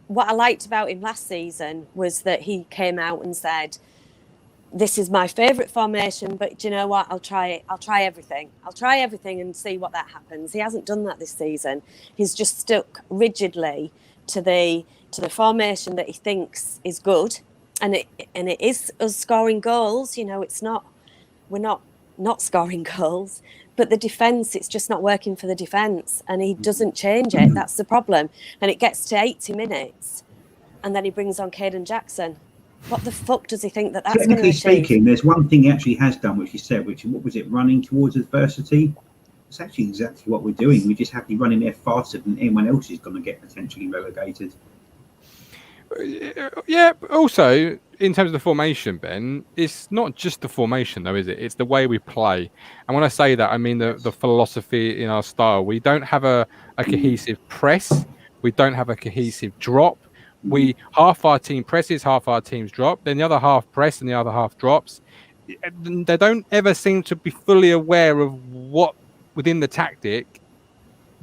What I liked about him last season was that he came out and said, "This is my favourite formation, but do you know what? I'll try it. I'll try everything. I'll try everything and see what that happens." He hasn't done that this season. He's just stuck rigidly to the formation that he thinks is good, and it is us scoring goals. It's not, we're not scoring goals, but the defence, it's just not working for the defence, and he doesn't change it. That's the problem. And it gets to 80 minutes, and then he brings on Caden Jackson. What the fuck does he think that's going to achieve? Technically speaking, there's one thing he actually has done, which he said, what was it, running towards adversity? It's actually exactly what we're doing. We just have to be running there faster than anyone else is going to get potentially relegated. Yeah, also, in terms of the formation, Ben, it's not just the formation, though, is it? It's the way we play. And when I say that, I mean the philosophy in our style. We don't have a cohesive press. We don't have a cohesive drop. Half our team presses, half our teams drop. Then the other half press and the other half drops. They don't ever seem to be fully aware of what within the tactic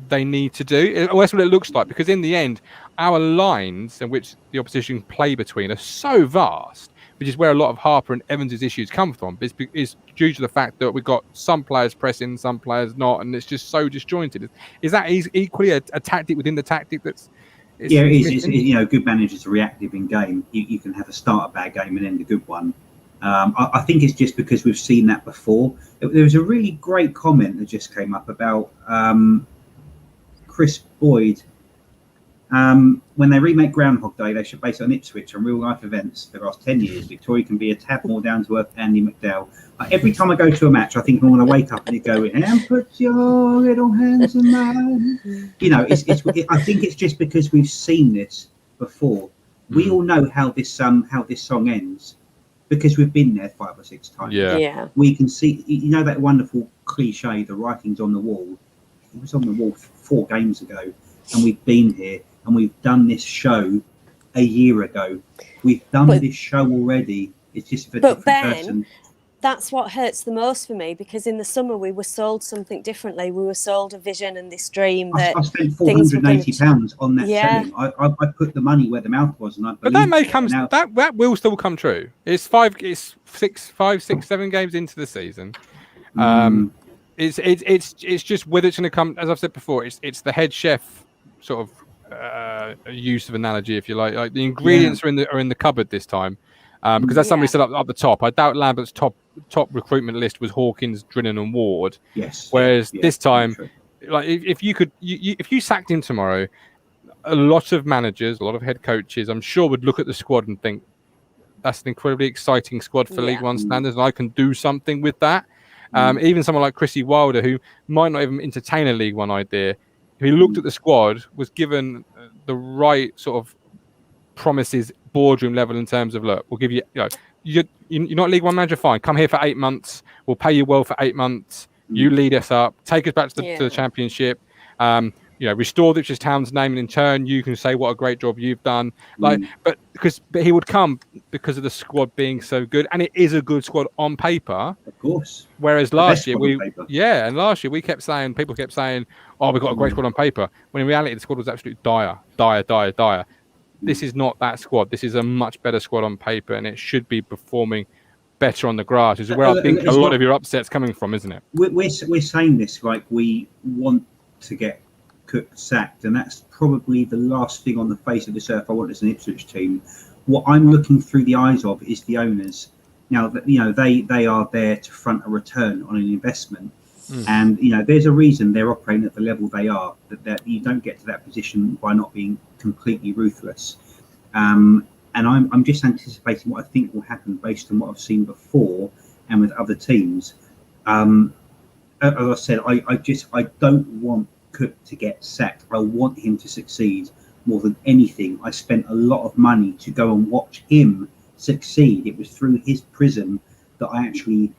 they need to do. That's what it looks like, because in the end, our lines in which the opposition play between are so vast, which is where a lot of Harper and Evans' issues come from. It's due to the fact that we've got some players pressing, some players not, and it's just so disjointed. Is that equally a tactic within the tactic that's... It is. Good managers are reactive in game. You can have a bad game and end a good one. I think it's just because we've seen that before. There was a really great comment that just came up about Chris Boyd. When they remake Groundhog Day, they should base it on Ipswich and real life events for the last 10 years. Victoria can be a tad more down to earth Andy McDowell. Every time I go to a match, I think I'm going to wake up and go, "And put your little hands in mine." I think it's just because we've seen this before. We all know how this song ends, because we've been there 5 or 6 times. Yeah. We can see, that wonderful cliche, the writing's on the wall. It was on the wall 4 games ago, and we've been here, and we've done this show a year ago. We've done this show already. It's just a different person. that's what hurts the most for me, because in the summer we were sold something differently. We were sold a vision and this dream that I spent £480 on that Yeah. selling. I put the money where the mouth was, and I But believe that may come. now. That will still come true. It's 5, 6, 7 games into the season. It's just whether it's going to come. As I've said before, it's the head chef sort of use of analogy, if you like. Like the ingredients are in the cupboard this time, because that's somebody said up the top. I doubt Lambert's top recruitment list was Hawkins, Drinnan, and Ward. Yes. Whereas this time, like if you sacked him tomorrow, a lot of managers, a lot of head coaches, I'm sure would look at the squad and think that's an incredibly exciting squad for League One standards, and I can do something with that. Even someone like Chrissy Wilder, who might not even entertain a League One idea, if he looked at the squad, was given the right sort of promises, boardroom level, in terms of, look, we'll give you, you're not League One manager, fine, come here for 8 months, we'll pay you well for 8 months, you lead us up, take us back to the Championship, restore the Ipswich Town's name, and in turn you can say what a great job you've done. But he would come because of the squad being so good, and it is a good squad on paper, of course. Whereas last year we kept saying, people kept saying, oh, we've got a great squad on paper, when in reality the squad was absolutely dire. This is not that squad. This is a much better squad on paper, and it should be performing better on the grass, which is where I think a lot of your upset's coming from, isn't it? We're saying this like we want to get Cook sacked, and that's probably the last thing on the face of this earth I want as an Ipswich team. What I'm looking through the eyes of is the owners. Now that they are there to front a return on an investment, and there's a reason they're operating at the level they are. That you don't get to that position by not being completely ruthless. And I'm just anticipating what I think will happen based on what I've seen before and with other teams. As I said, I don't want Cook to get sacked. I want him to succeed more than anything. I spent a lot of money to go and watch him succeed. It was through his prism that I actually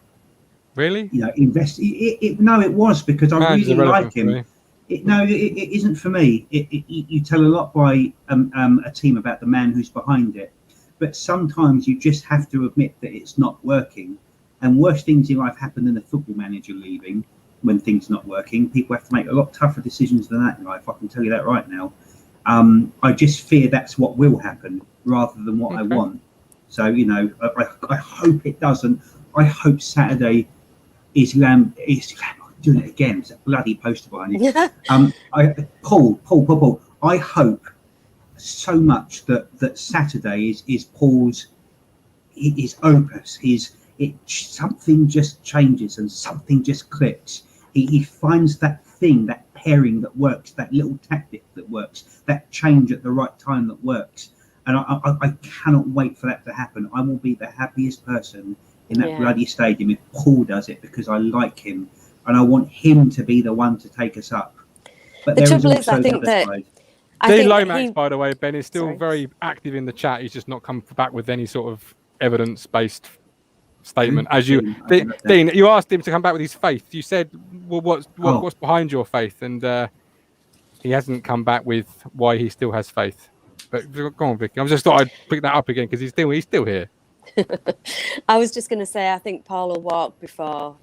invested. No, it was because I really like him. It isn't for me. You tell a lot by a team about the man who's behind it, but sometimes you just have to admit that it's not working. And worse things in life happen than a football manager leaving when things are not working. People have to make a lot tougher decisions than that in life. I can tell you that right now. I just fear that's what will happen rather than what I want. So I hope it doesn't. I hope Saturday is doing it again. It's a bloody poster behind it. Paul. I hope so much that Saturday is Paul's his opus. Something just changes and something just clicks. He finds that thing, that pairing that works, that little tactic that works, that change at the right time that works. And I cannot wait for that to happen. I will be the happiest person in that bloody stadium if Paul does it, because I like him and I want him to be the one to take us up. But the trouble is, I think that Dean Lomax, by the way, Ben, is still very active in the chat. He's just not come back with any sort of evidence-based statement. As you, Dean, you asked him to come back with his faith. You said, "Well, what's behind your faith?" And he hasn't come back with why he still has faith. But go on, Vicky. I just thought I'd pick that up again because he's still here. I was just going to say, I think Paul will walk before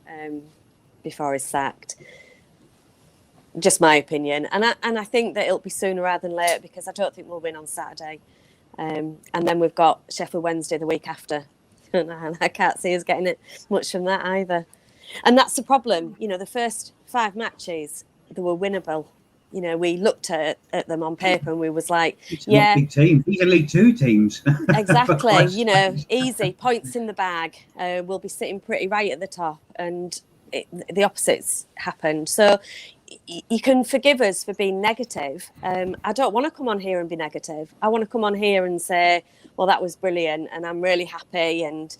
he's sacked. Just my opinion, and I think that it'll be sooner rather than later, because I don't think we'll win on Saturday, and then we've got Sheffield Wednesday the week after, and I can't see us getting it much from that either. And that's the problem. The first 5 matches, they were winnable. We looked at them on paper and we was like, it's not big team. These are League Two teams. Exactly. Easy points in the bag. We'll be sitting pretty right at the top, and the opposites happened. So you can forgive us for being negative. I don't want to come on here and be negative. I want to come on here and say, well, that was brilliant and I'm really happy. And,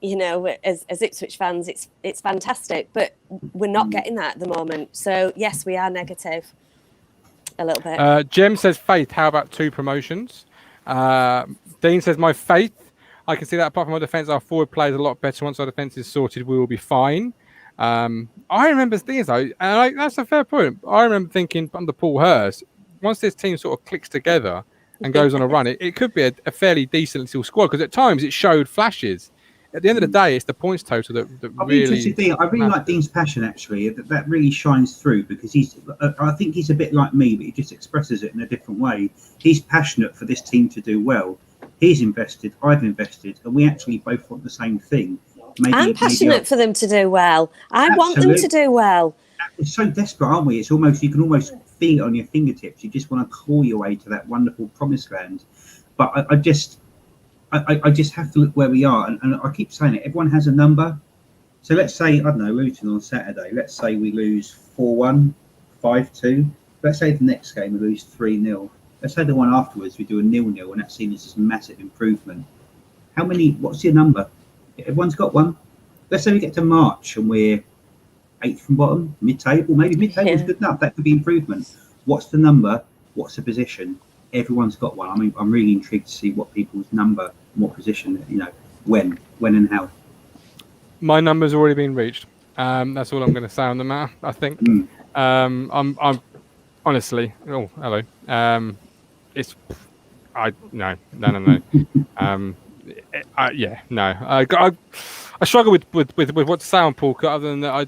as Ipswich fans, it's fantastic. But we're not getting that at the moment. So, yes, we are negative a little bit. Jem says, faith, how about 2 promotions? Dean says, my faith. I can see that apart from our defence, our forward play is a lot better. Once our defence is sorted, we will be fine. I remember things though, and that's a fair point. I remember thinking under Paul Hurst, once this team sort of clicks together and goes on a run, it could be a fairly decent little squad, because at times it showed flashes. at the end of the day, it's the points total that really. I really like Dean's passion, actually. That really shines through, because I think he's a bit like me, but he just expresses it in a different way. He's passionate for this team to do well. He's invested, I've invested, and we actually both want the same thing. I'm passionate for them to do well. I want them to do well. We're so desperate, aren't we? It's almost, you can almost feel it on your fingertips. You just want to claw your way to that wonderful promised land. But I just have to look where we are, and I keep saying it. Everyone has a number. So let's say, I don't know, Luton on Saturday. Let's say we lose 4-1, 5-2. Let's say the next game we lose 3-0. Let's say the one afterwards we do a 0-0, and that's seen as this massive improvement. What's your number? Everyone's got one. Let's say we get to March and we're 8th from bottom, mid-table. Maybe mid-table is good enough. That could be improvement. What's the number? What's the position? Everyone's got one. I mean, I'm really intrigued to see what people's number, what position, when and how. My number's already been reached. That's all I'm going to say on the matter, I think. I'm honestly. Oh, hello. No. I struggle with what to say on Paul, other than that I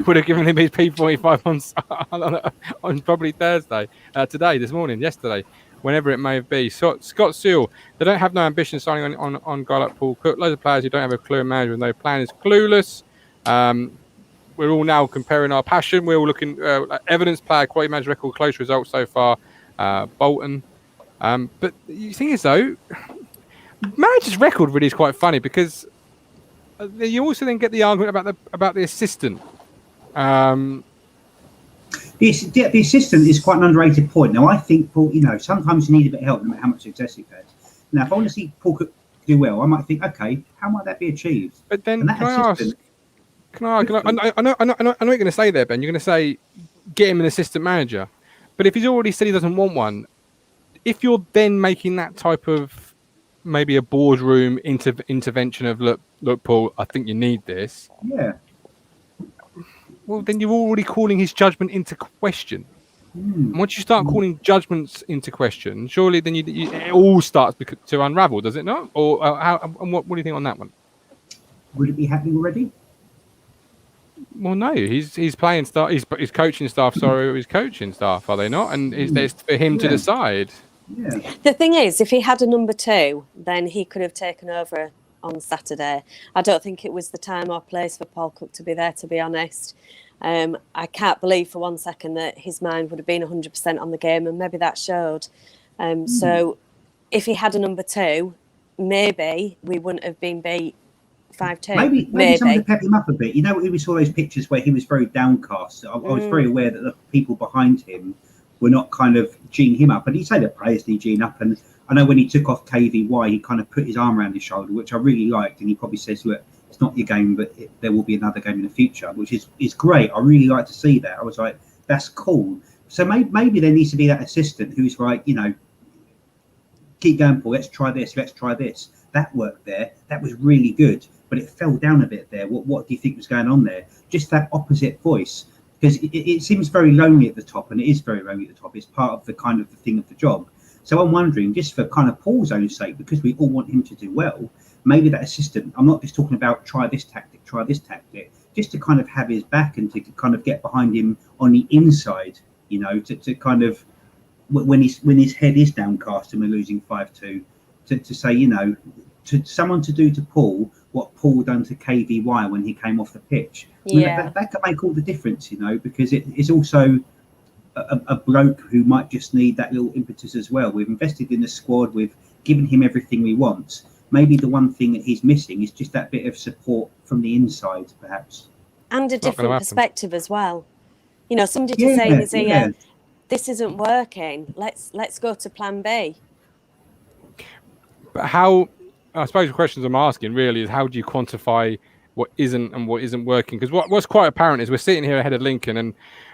would have given him his P45 on probably Thursday, this morning, yesterday, whenever it may be. Scott Sewell, they don't have no ambition signing on a guy like Paul Cook. Loads of players who don't have a clue, manager with no plan is clueless. We're all now comparing our passion. We're all looking at evidence, player quality, manager record, close results so far. Bolton. But the thing is, though, manager's record really is quite funny, because you also then get the argument about the assistant. The assistant is quite an underrated point. Now, I think Paul, sometimes you need a bit of help no matter how much success you've had. Now, if I want to see Paul Cook do well, I might think, okay, how might that be achieved? But then, I know what you're going to say there, Ben. You're going to say get him an assistant manager. But if he's already said he doesn't want one, if you're then making that type of maybe a boardroom intervention of look, Paul, I think you need this. Yeah. Well, then you're already calling his judgment into question. And once you start calling judgments into question, surely then it all starts to unravel, does it not? Or what do you think on that one? Would it be happening already? Well, no. His playing staff, his coaching staff. Sorry, his coaching staff, are they not? And it's for him to decide. Yeah. The thing is, if he had a number 2, then he could have taken over on Saturday. I don't think it was the time or place for Paul Cook to be there, to be honest. I can't believe for one second that his mind would have been 100% on the game, and maybe that showed. So if he had a number 2, maybe we wouldn't have been beat 5-2. Maybe something to pep him up a bit. We saw those pictures where he was very downcast. I was very aware that the people behind him were not kind of geeing him up. And he'd say the players need geeing up. And I know when he took off KVY, he kind of put his arm around his shoulder, which I really liked. And he probably says, look, it's not your game, but there will be another game in the future, which is great. I really like to see that. I was like, that's cool. So maybe there needs to be that assistant who's like, keep going, Paul, let's try this. That worked there. That was really good. But it fell down a bit there. What do you think was going on there? Just that opposite voice. Because it seems very lonely at the top, and it is very lonely at the top. It's part of the kind of the thing of the job. So I'm wondering, just for kind of Paul's own sake, because we all want him to do well, maybe that assistant, I'm not just talking about try this tactic, just to kind of have his back and to kind of get behind him on the inside, to kind of, when his head is downcast and we're losing 5-2, to say, to someone to do to Paul what Paul done to KVY when he came off the pitch. Yeah. That can make all the difference, because it is also a bloke who might just need that little impetus as well. We've invested in the squad. We've given him everything we want. Maybe the one thing that he's missing is just that bit of support from the inside, perhaps. And a different perspective as well. Somebody to say in his ear, this isn't working. Let's go to plan B. But how... I suppose the questions I'm asking really is how do you quantify what isn't and what isn't working? Because what's quite apparent is we're sitting here ahead of Lincoln, and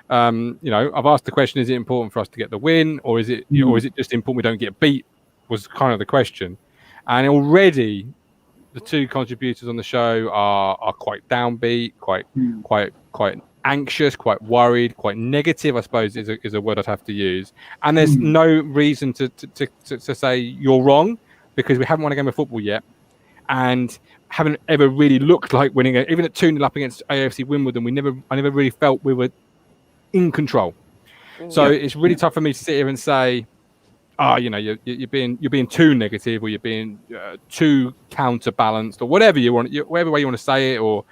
I've asked the question: is it important for us to get the win, or is it just important we don't get beat? Was kind of the question, and already the two contributors on the show are quite downbeat, quite anxious, quite worried, quite negative. I suppose is a word I'd have to use. And there's no reason to say you're wrong, because we haven't won a game of football yet. and haven't ever really looked like winning it. Even at 2-0 up against AFC Wimbledon, I never really felt we were in control. So it's really tough for me to sit here and say, you're being too negative, or you're being too counterbalanced, or whatever you want, whatever way you want to say it, or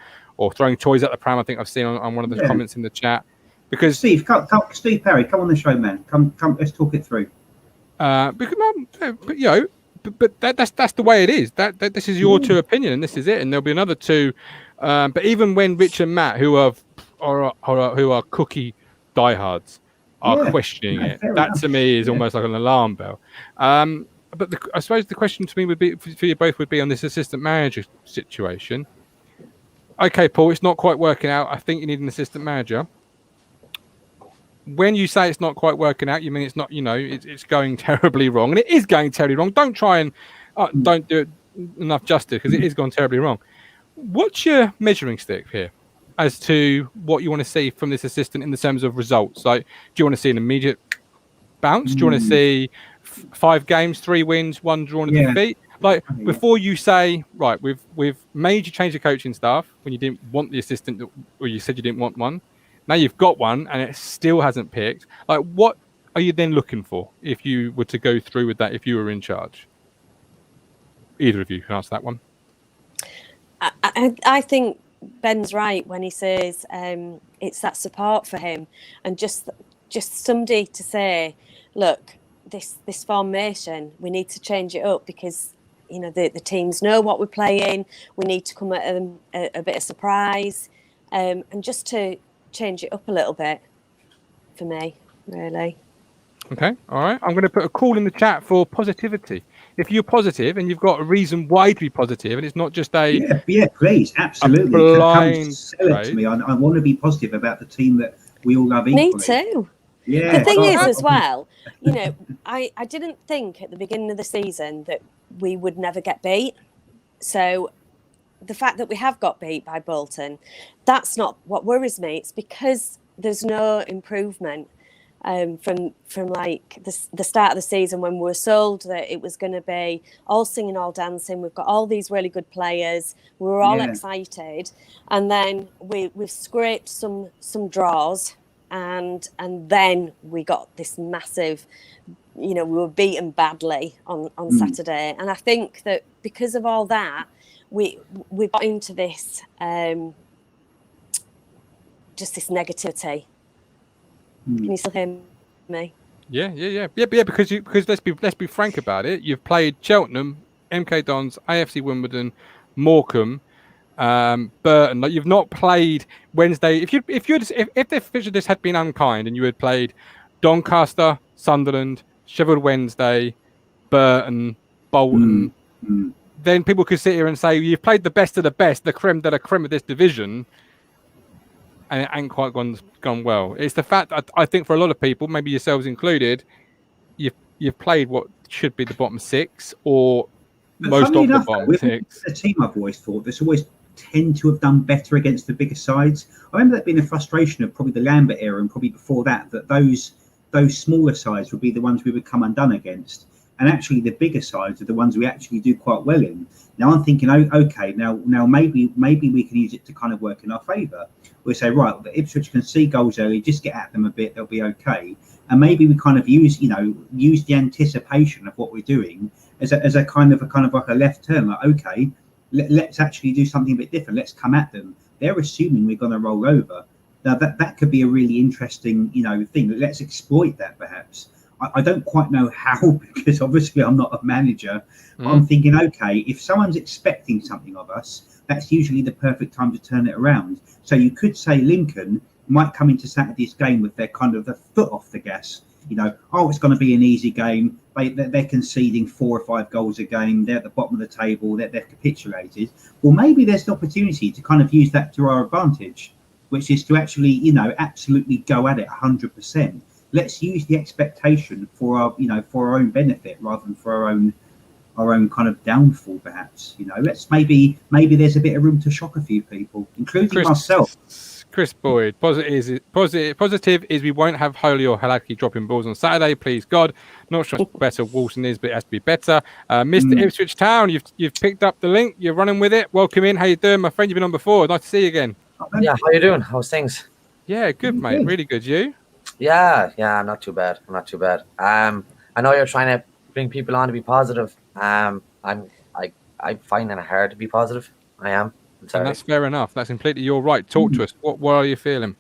throwing toys at the pram. I think I've seen on one of the comments in the chat. Because Steve Perry, come on the show, man. Come, let's talk it through. That's the way it is. That this is your two opinion, and this is it. And there'll be another two. But even when Rich and Matt, who are cookie diehards, are questioning it, that to me is almost like an alarm bell. But I suppose the question to me would be for you both would be on this assistant manager situation. Okay, Paul, it's not quite working out. I think you need an assistant manager. When you say it's not quite working out, you mean it's not, it's going terribly wrong, and it is going terribly wrong. Don't try and don't do it enough justice, because it is gone terribly wrong. What's your measuring stick here as to what you want to see from this assistant in the terms of results? Like, do you want to see an immediate bounce? Do you want to see 5 games, 3 wins, 1 drawn and defeat? Like, before you say, right, we've made you change the coaching staff when you didn't want the assistant, or you said you didn't want one. Now you've got one and it still hasn't picked. Like, what are you then looking for if you were to go through with that, if you were in charge? Either of you can answer that one. I think Ben's right when he says it's that support for him, and just somebody to say, look, this formation, we need to change it up, because the teams know what we're playing. We need to come at them a bit of surprise, and just to change it up a little bit for me, really. Okay, all right. I'm going to put a call in the chat for positivity. If you're positive and you've got a reason why to be positive, and it's not just please, absolutely, blind sell it to me. I want to be positive about the team that we all love equally. Me too. Yeah. The thing is, as well, I didn't think at the beginning of the season that we would never get beat. So the fact that we have got beat by Bolton, that's not what worries me. It's because there's no improvement from like the start of the season, when we were sold that it was going to be all singing, all dancing. We've got all these really good players. We were all excited, and then we've scraped some draws, and then we got this massive. We were beaten badly on Saturday, and I think that because of all that, we got into this just this negativity. Can you still hear me? Yeah. Because let's be frank about it. You've played Cheltenham, MK Dons, AFC Wimbledon, Morecambe, Burton. Like, you've not played Wednesday. If the fixture just had been unkind and you had played Doncaster, Sunderland, Sheffield Wednesday, Burton, Bolton, then people could sit here and say you've played the best of the best, the creme de la creme of this division, and it ain't quite gone well. It's the fact that I think for a lot of people, maybe yourselves included, you've played what should be the bottom 6, or most of the bottom 6. The team I've always thought that's always tend to have done better against the bigger sides. I remember that being a frustration of probably the Lambert era, and probably before that those smaller sides would be the ones we would come undone against. And actually, the bigger sides are the ones we actually do quite well in. Now I'm thinking, okay, now maybe we can use it to kind of work in our favour. We say, right, the Ipswich can see goals early, just get at them a bit, they'll be okay. And maybe we kind of use the anticipation of what we're doing as a kind of like a left turn. Like, okay, let's actually do something a bit different. Let's come at them. They're assuming we're going to roll over. Now that could be a really interesting thing. Let's exploit that perhaps. I don't quite know how, because obviously I'm not a manager. I'm thinking, okay, if someone's expecting something of us, that's usually the perfect time to turn it around. So you could say Lincoln might come into Saturday's game with their kind of the foot off the gas. It's going to be an easy game. They're conceding 4 or 5 goals a game. They're at the bottom of the table. They're capitulated. Well, maybe there's an opportunity to kind of use that to our advantage, which is to actually, absolutely go at it 100%. Let's use the expectation for our own benefit rather than for our own kind of downfall, perhaps. Let's maybe there's a bit of room to shock a few people, including myself. Chris Boyd, positive is we won't have Holy or Halaki dropping balls on Saturday, please God. Not sure how better Walton is, but it has to be better. Mr. Ipswich Town, you've picked up the link, you're running with it. Welcome in. How you doing, my friend? You've been on before. Nice to see you again. Yeah, how you doing? How's things? Yeah, good, mate. Really good. You? Yeah, I'm not too bad. I know you're trying to bring people on to be positive. I find it hard to be positive. I am. And that's fair enough. That's completely your right. Talk to us. What are you feeling?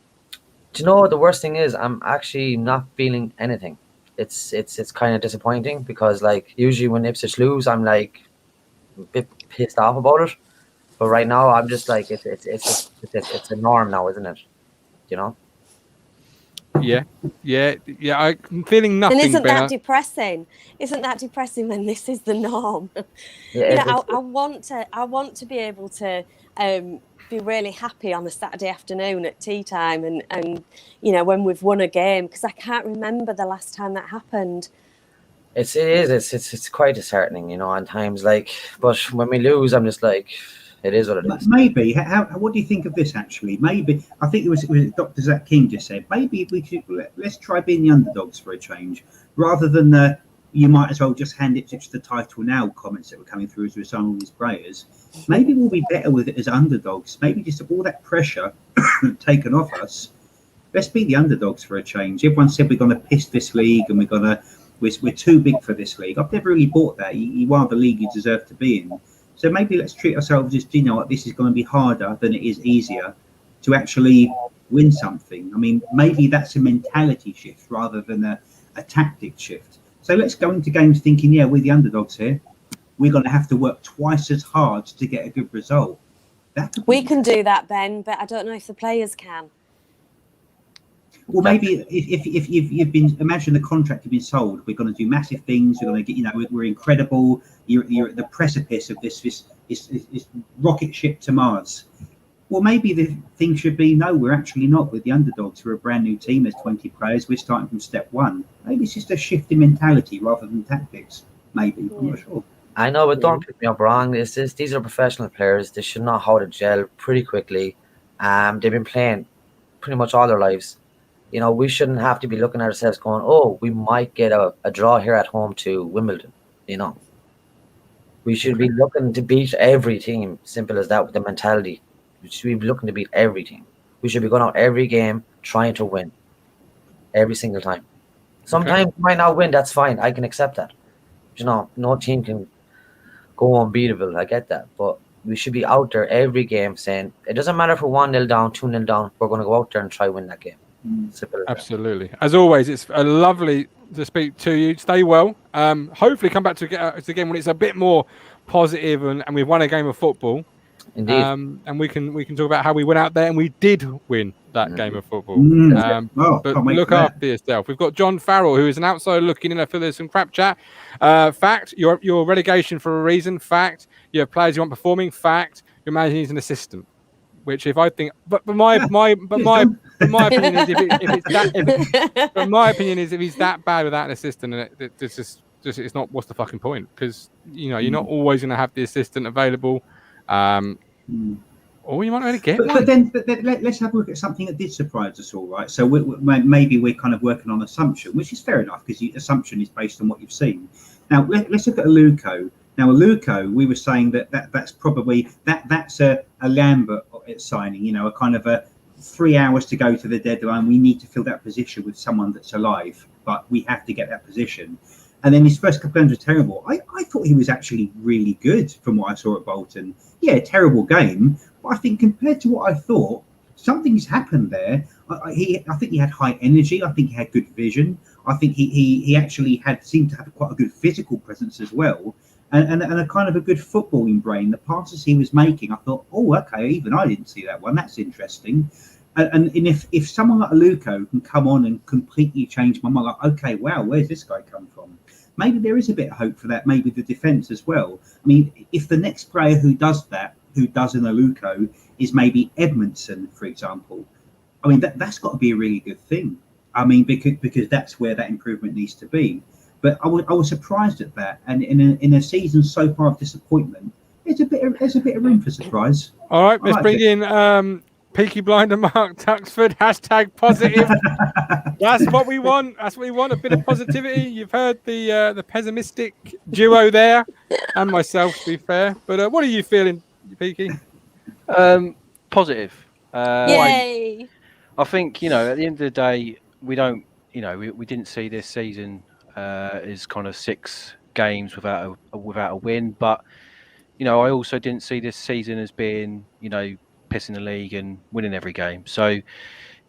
Do you know the worst thing is I'm actually not feeling anything. It's kind of disappointing because like usually when Ipswich lose, I'm like a bit pissed off about it. But right now I'm just like it's a norm now, isn't it? You know? Yeah. I'm feeling nothing. And isn't Ben. that depressing? Isn't that depressing when this is the norm? Yeah, I want to be able to be really happy on a Saturday afternoon at tea time and when we've won a game, because I can't remember the last time that happened. It's quite disheartening, at times. Like, but when we lose, I'm just like, it is what it is. Maybe. What do you think of this? Actually, maybe I think it was Dr. Zach King just said. Maybe if we should let's try being the underdogs for a change, rather than you might as well just hand it to the title now comments that were coming through as we sign all these players. Maybe we'll be better with it as underdogs. Maybe just all that pressure taken off us. Let's be the underdogs for a change. Everyone said we're going to piss this league and we're too big for this league. I've never really bought that. You are the league you deserve to be in. So maybe let's treat ourselves as, this is going to be harder than it is easier to actually win something. I mean, maybe that's a mentality shift rather than a tactic shift. So let's go into games thinking, we're the underdogs here. We're going to have to work twice as hard to get a good result. We can do that, Ben, but I don't know if the players can. Well, maybe if you've been, imagine the contract you've been sold. We're going to do massive things. We're going to get, we're incredible. You're at the precipice of this rocket ship to Mars. Well, maybe the thing should be, no, we're actually not. We're the underdogs. We're a brand new team. There's 20 players. We're starting from step one. Maybe it's just a shift in mentality rather than tactics. Maybe. I'm not sure. I know, but don't pick me up wrong. These are professional players. They should know how to gel pretty quickly. They've been playing pretty much all their lives. We shouldn't have to be looking at ourselves going, oh, we might get a draw here at home to Wimbledon. We should be looking to beat every team. Simple as that, with the mentality. We should be looking to beat every team. We should be going out every game trying to win every single time. Sometimes we might not win. That's fine. I can accept that. No team can go unbeatable. I get that. But we should be out there every game saying, it doesn't matter if we're 1-0 down, 2-0 down. We're going to go out there and try win that game. Absolutely. As always, it's lovely to speak to you. Stay well. Hopefully come back to again when it's a bit more positive and we've won a game of football. Indeed. And we can talk about how we went out there and we did win that game of football. But look after yourself. We've got John Farrell, who is an outsider looking in. I feel there's some crap chat. Fact, your relegation for a reason. Fact, you have players you want performing. Fact, your manager needs an assistant. Which, if I think, but my opinion is if he's that bad without an assistant, and it's not. What's the fucking point? Because you're not always going to have the assistant available, or you might not really get one. But then let's have a look at something that did surprise us all, right? So maybe we're kind of working on assumption, which is fair enough because assumption is based on what you've seen. Now let's look at Aluko. Now, Aluko, we were saying that's probably that's a Lambert signing, a kind of a 3 hours to go to the deadline. We need to fill that position with someone that's alive, but we have to get that position. And then his first couple of games were terrible. I thought he was actually really good from what I saw at Bolton. Yeah, terrible game, but I think compared to what I thought, something's happened there. I think he had high energy. I think he had good vision. I think he actually seemed to have quite a good physical presence as well. And a kind of a good footballing brain. The passes he was making, I thought, oh, okay, even I didn't see that one. That's interesting. And if someone like Aluko can come on and completely change my mind, like, okay, wow, where's this guy come from? Maybe there is a bit of hope for that. Maybe the defence as well. I mean, if the next player who does an Aluko is maybe Edmondson, for example, I mean, that's got to be a really good thing. I mean, because that's where that improvement needs to be. But I was surprised at that, and in a season so far of disappointment, there's a bit of room for surprise. All right, let's bring in Peaky Blinder Mark Tuxford, hashtag positive. That's what we want. That's what we want. A bit of positivity. You've heard the pessimistic duo there, and myself, to be fair. But what are you feeling, Peaky? Positive. Yay! I think, at the end of the day, we don't, we didn't see this season as kind of 6 games without a win, but I also didn't see this season as being, pissing the league and winning every game. So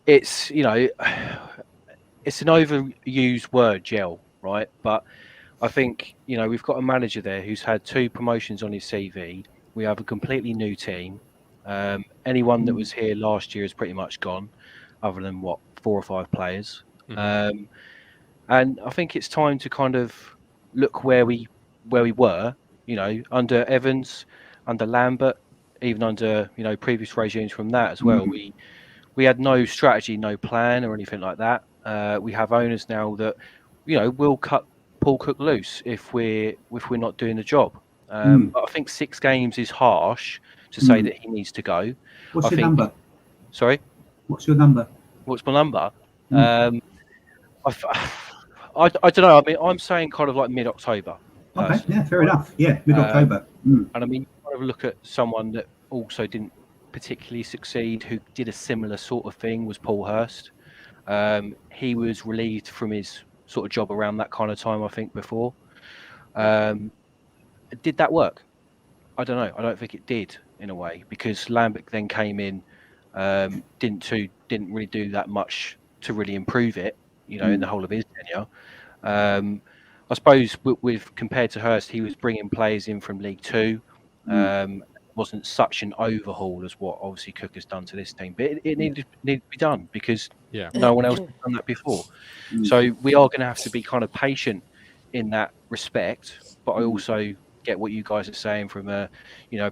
it's, it's an overused word, gel, right? But I think, we've got a manager there who's had 2 promotions on his CV. We have a completely new team. Anyone that was here last year is pretty much gone, other than 4 or 5 players. Mm-hmm. And I think it's time to kind of look where we were, under Evans, under Lambert, even under previous regimes from that as well. We had no strategy, no plan or anything like that. We have owners now that will cut Paul Cook loose if we're not doing the job. But I think 6 games is harsh to say that he needs to go. What's your number? Sorry? What's your number? What's my number? I don't know. I mean, I'm saying kind of like mid-October. Okay, yeah, fair enough. Yeah, mid-October. And I mean, kind of look at someone that also didn't particularly succeed, who did a similar sort of thing, was Paul Hurst. He was relieved from his sort of job around that kind of time, I think, before. Did that work? I don't know. I don't think it did, in a way, because Lambert then came in, didn't really do that much to really improve it, in the whole of his tenure. I suppose with compared to Hurst, he was bringing players in from League Two. Wasn't such an overhaul as what obviously Cook has done to this team, but it needed to be done because no one else has done that before. So we are going to have to be kind of patient in that respect. But I also get what you guys are saying from a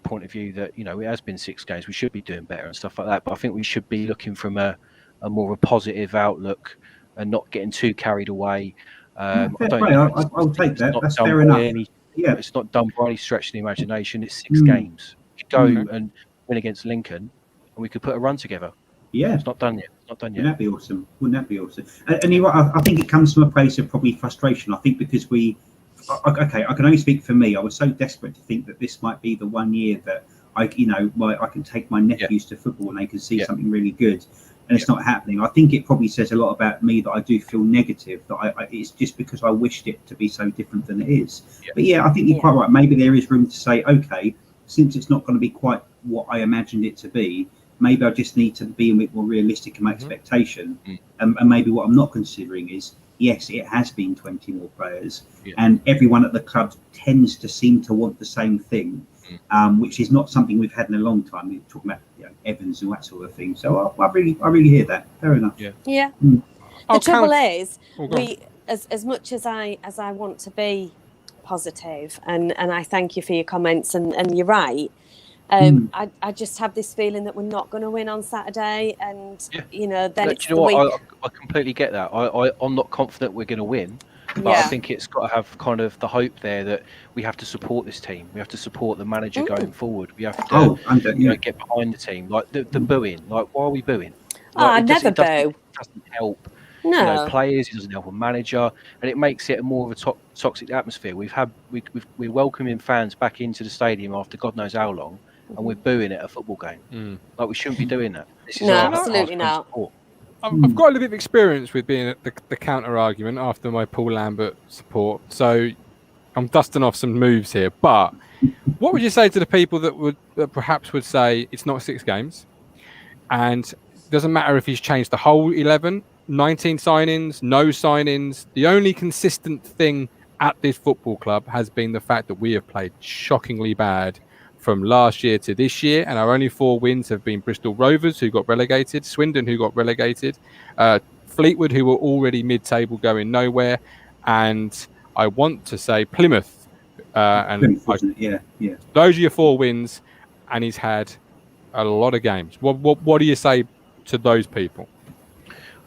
point of view that it has been 6 games, we should be doing better and stuff like that. But I think we should be looking from a more of a positive outlook and not getting too carried away. I'll take that. That's fair enough. It's not done by any stretch of the imagination. It's 6 games. We could go and win against Lincoln, and we could put a run together. Yeah, it's not done yet. Wouldn't that be awesome? And you're right. I think it comes from a place of probably frustration. I think because I can only speak for me. I was so desperate to think that this might be the one year that I can take my nephews to football and they can see something really good. And it's not happening. I think it probably says a lot about me that I do feel negative, that it's just because I wished it to be so different than it is. But I think you're quite right. Maybe there is room to say, okay, since it's not going to be quite what I imagined it to be, maybe I just need to be a bit more realistic in my expectation. And maybe what I'm not considering is, yes, it has been 20 more players, and everyone at the club tends to seem to want the same thing, which is not something we've had in a long time. We're talking about Evans and that sort of thing. So I really hear that. Fair enough. The trouble is, we as much as I want to be positive, and I thank you for your comments, and you're right. I just have this feeling that we're not going to win on Saturday, and then it's the week. I completely get that. I'm not confident we're going to win, but I think it's got to have kind of the hope there that we have to support this team. We have to support the manager going forward. We have to get behind the team. Like the booing. Like, why are we booing? I never boo. It doesn't help. Players. It doesn't help a manager, and it makes it more of a toxic atmosphere. We're welcoming fans back into the stadium after God knows how long, and we're booing at a football game. Like, we shouldn't be doing that. This is absolutely not. I've got a little bit of experience with being at the counter argument after my Paul Lambert support, so I'm dusting off some moves here. But what would you say to the people that perhaps would say it's not 6 games, and it doesn't matter if he's changed the whole 11, 19 signings, no signings? The only consistent thing at this football club has been the fact that we have played shockingly bad from last year to this year, and our only 4 wins have been Bristol Rovers, who got relegated, Swindon, who got relegated, Fleetwood, who were already mid-table going nowhere, and I want to say Plymouth. Those are your 4 wins, and he's had a lot of games. What do you say to those people?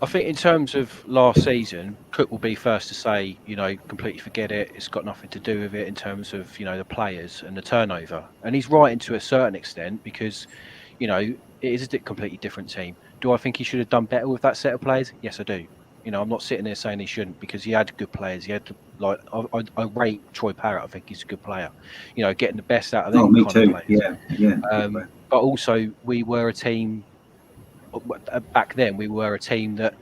I think in terms of last season, Cook will be first to say, completely forget it. It's got nothing to do with it in terms of, the players and the turnover. And he's right to a certain extent because, you know, it is a completely different team. Do I think he should have done better with that set of players? Yes, I do. You know, I'm not sitting there saying he shouldn't, because he had good players. He had, like, I rate Troy Parrott. I think he's a good player. You know, getting the best out of them me kind too. of players. Yeah. But also, we were a team back then. We were a team that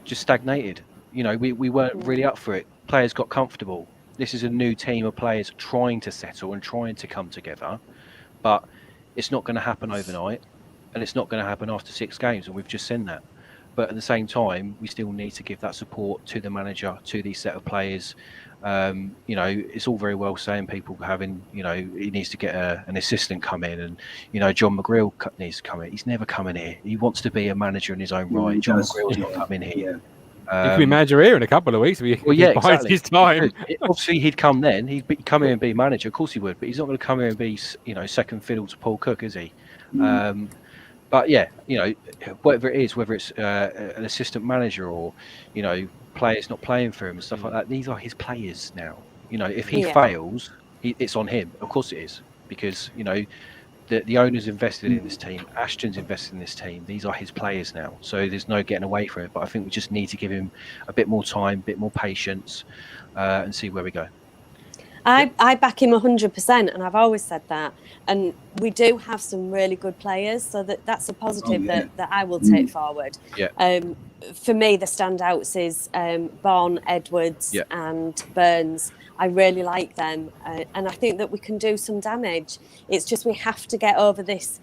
just stagnated. You know, we weren't really up for it. Players got comfortable. This is a new team of players trying to settle and trying to come together, but it's not going to happen overnight, and it's not going to happen after 6 games, and we've just seen that. But at the same time, we still need to give that support to the manager, to these set of players. You know, it's all very well saying people having, you know, he needs to get an assistant come in, and, you know, John McGreal needs to come in. He's never coming here. He wants to be a manager in his own right. John McGreal's not coming here. He could be manager here in a couple of weeks. Well, yeah, exactly. His time. Obviously, he'd come then. He'd come here and be manager. Of course he would, but he's not going to come here and be, you know, second fiddle to Paul Cook, is he? But yeah, you know, whatever it is, whether it's an assistant manager or, you know, players not playing for him and stuff like that, these are his players now. You know, if he fails, it's on him. Of course it is, because, you know, the owner's invested in this team. Ashton's invested in this team. These are his players now. So there's no getting away from it. But I think we just need to give him a bit more time, a bit more patience, and see where we go. I back him 100%, and I've always said that. And we do have some really good players, so that's a positive that I will take forward. Yeah. For me, the standouts is Bond, Edwards, and Burns. I really like them, and I think that we can do some damage. It's just we have to get over this,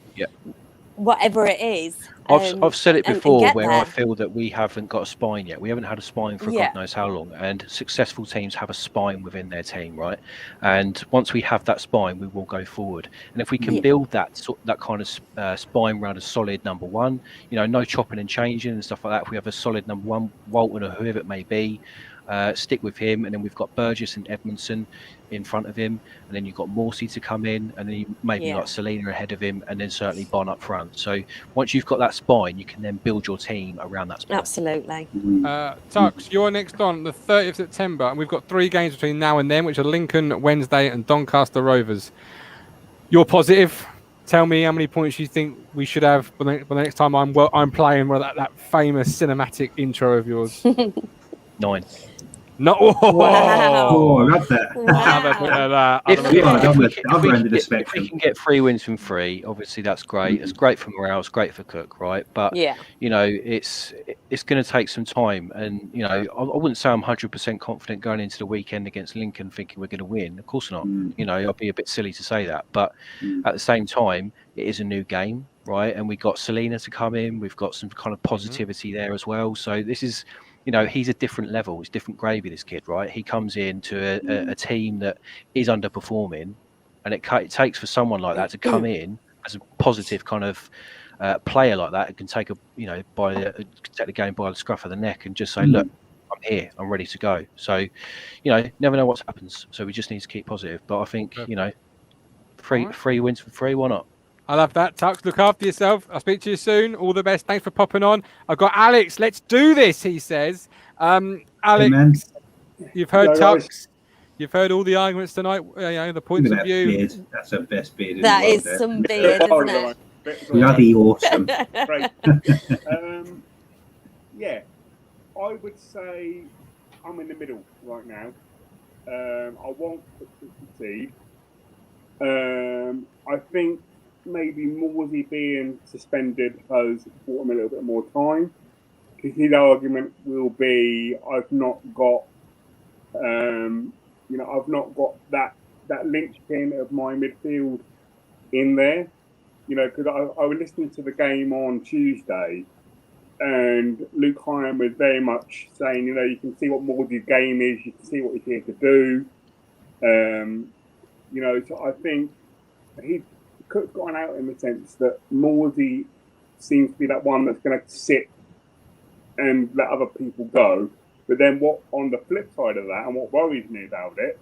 whatever it is. I've said it before, where there. I feel that we haven't got a spine yet. We haven't had a spine for God knows how long, and successful teams have a spine within their team, right? And once we have that spine, we will go forward. And if we can build that kind of spine around a solid number one, you know, no chopping and changing and stuff like that. If we have a solid number one, Walton or whoever it may be, stick with him, and then we've got Burgess and Edmondson in front of him, and then you've got Morsey to come in, and then you maybe got Selena ahead of him, and then certainly Bon up front. So once you've got that spine, you can then build your team around that spine. Absolutely. Tux, you're next on the 30th of September, and we've got 3 games between now and then, which are Lincoln Wednesday and Doncaster Rovers. You're positive. Tell me how many points you think we should have for the next time I'm playing that famous cinematic intro of yours. 9. No. Wow. Oh, I love that. Wow. If we can get 3 wins from 3, obviously that's great. It's great for morale. It's great for Cook, right? But you know, it's going to take some time. And you know, I wouldn't say I'm 100% confident going into the weekend against Lincoln, thinking we're going to win. Of course not. You know, I'd be a bit silly to say that. But at the same time, it is a new game, right? And we got Selena to come in. We've got some kind of positivity there as well. So this is, you know, he's a different level. It's different gravy, this kid, right? He comes into a team that is underperforming, and it takes for someone like that to come in as a positive kind of player like that, and can take take the game by the scruff of the neck and just say, look, I'm here, I'm ready to go. So, you know, never know what happens. So we just need to keep positive. But I think, you know, 3 wins from 3, why not? I love that. Tux, look after yourself. I'll speak to you soon. All the best. Thanks for popping on. I've got Alex. Let's do this, he says. Alex, Amen. You've heard Tux. You've heard all the arguments tonight, you know, the points of view. Beard. That's the best beard in That the world, is some beard, isn't it? Bloody awesome. Great. Yeah, I would say I'm in the middle right now. I won't concede. I think maybe Morsey being suspended has bought him a little bit more time. Because his argument will be, I've not got that linchpin of my midfield in there. You know, because I was listening to the game on Tuesday, and Luke Hyam was very much saying, you know, you can see what Morsey's game is, you can see what he's here to do. You know, so I think Cook's gone out in the sense that Morsey seems to be that one that's going to sit and let other people go. But then what, on the flip side of that, and what worries me about it,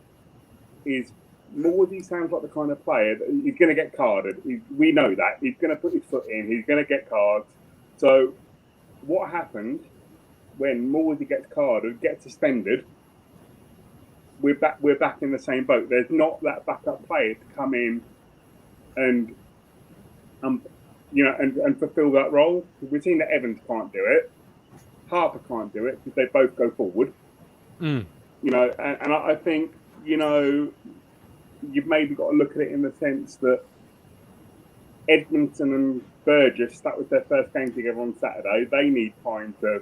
is Morsey sounds like the kind of player that he's going to get carded. We know that. He's going to put his foot in. He's going to get cards. So what happens when Morsey gets carded, gets suspended, we're back in the same boat. There's not that backup player to come in and and fulfil that role. We've seen that Evans can't do it, Harper can't do it because they both go forward. And I think you've maybe got to look at it in the sense that Edmonton and Burgess, that was their first game together on Saturday. They need time to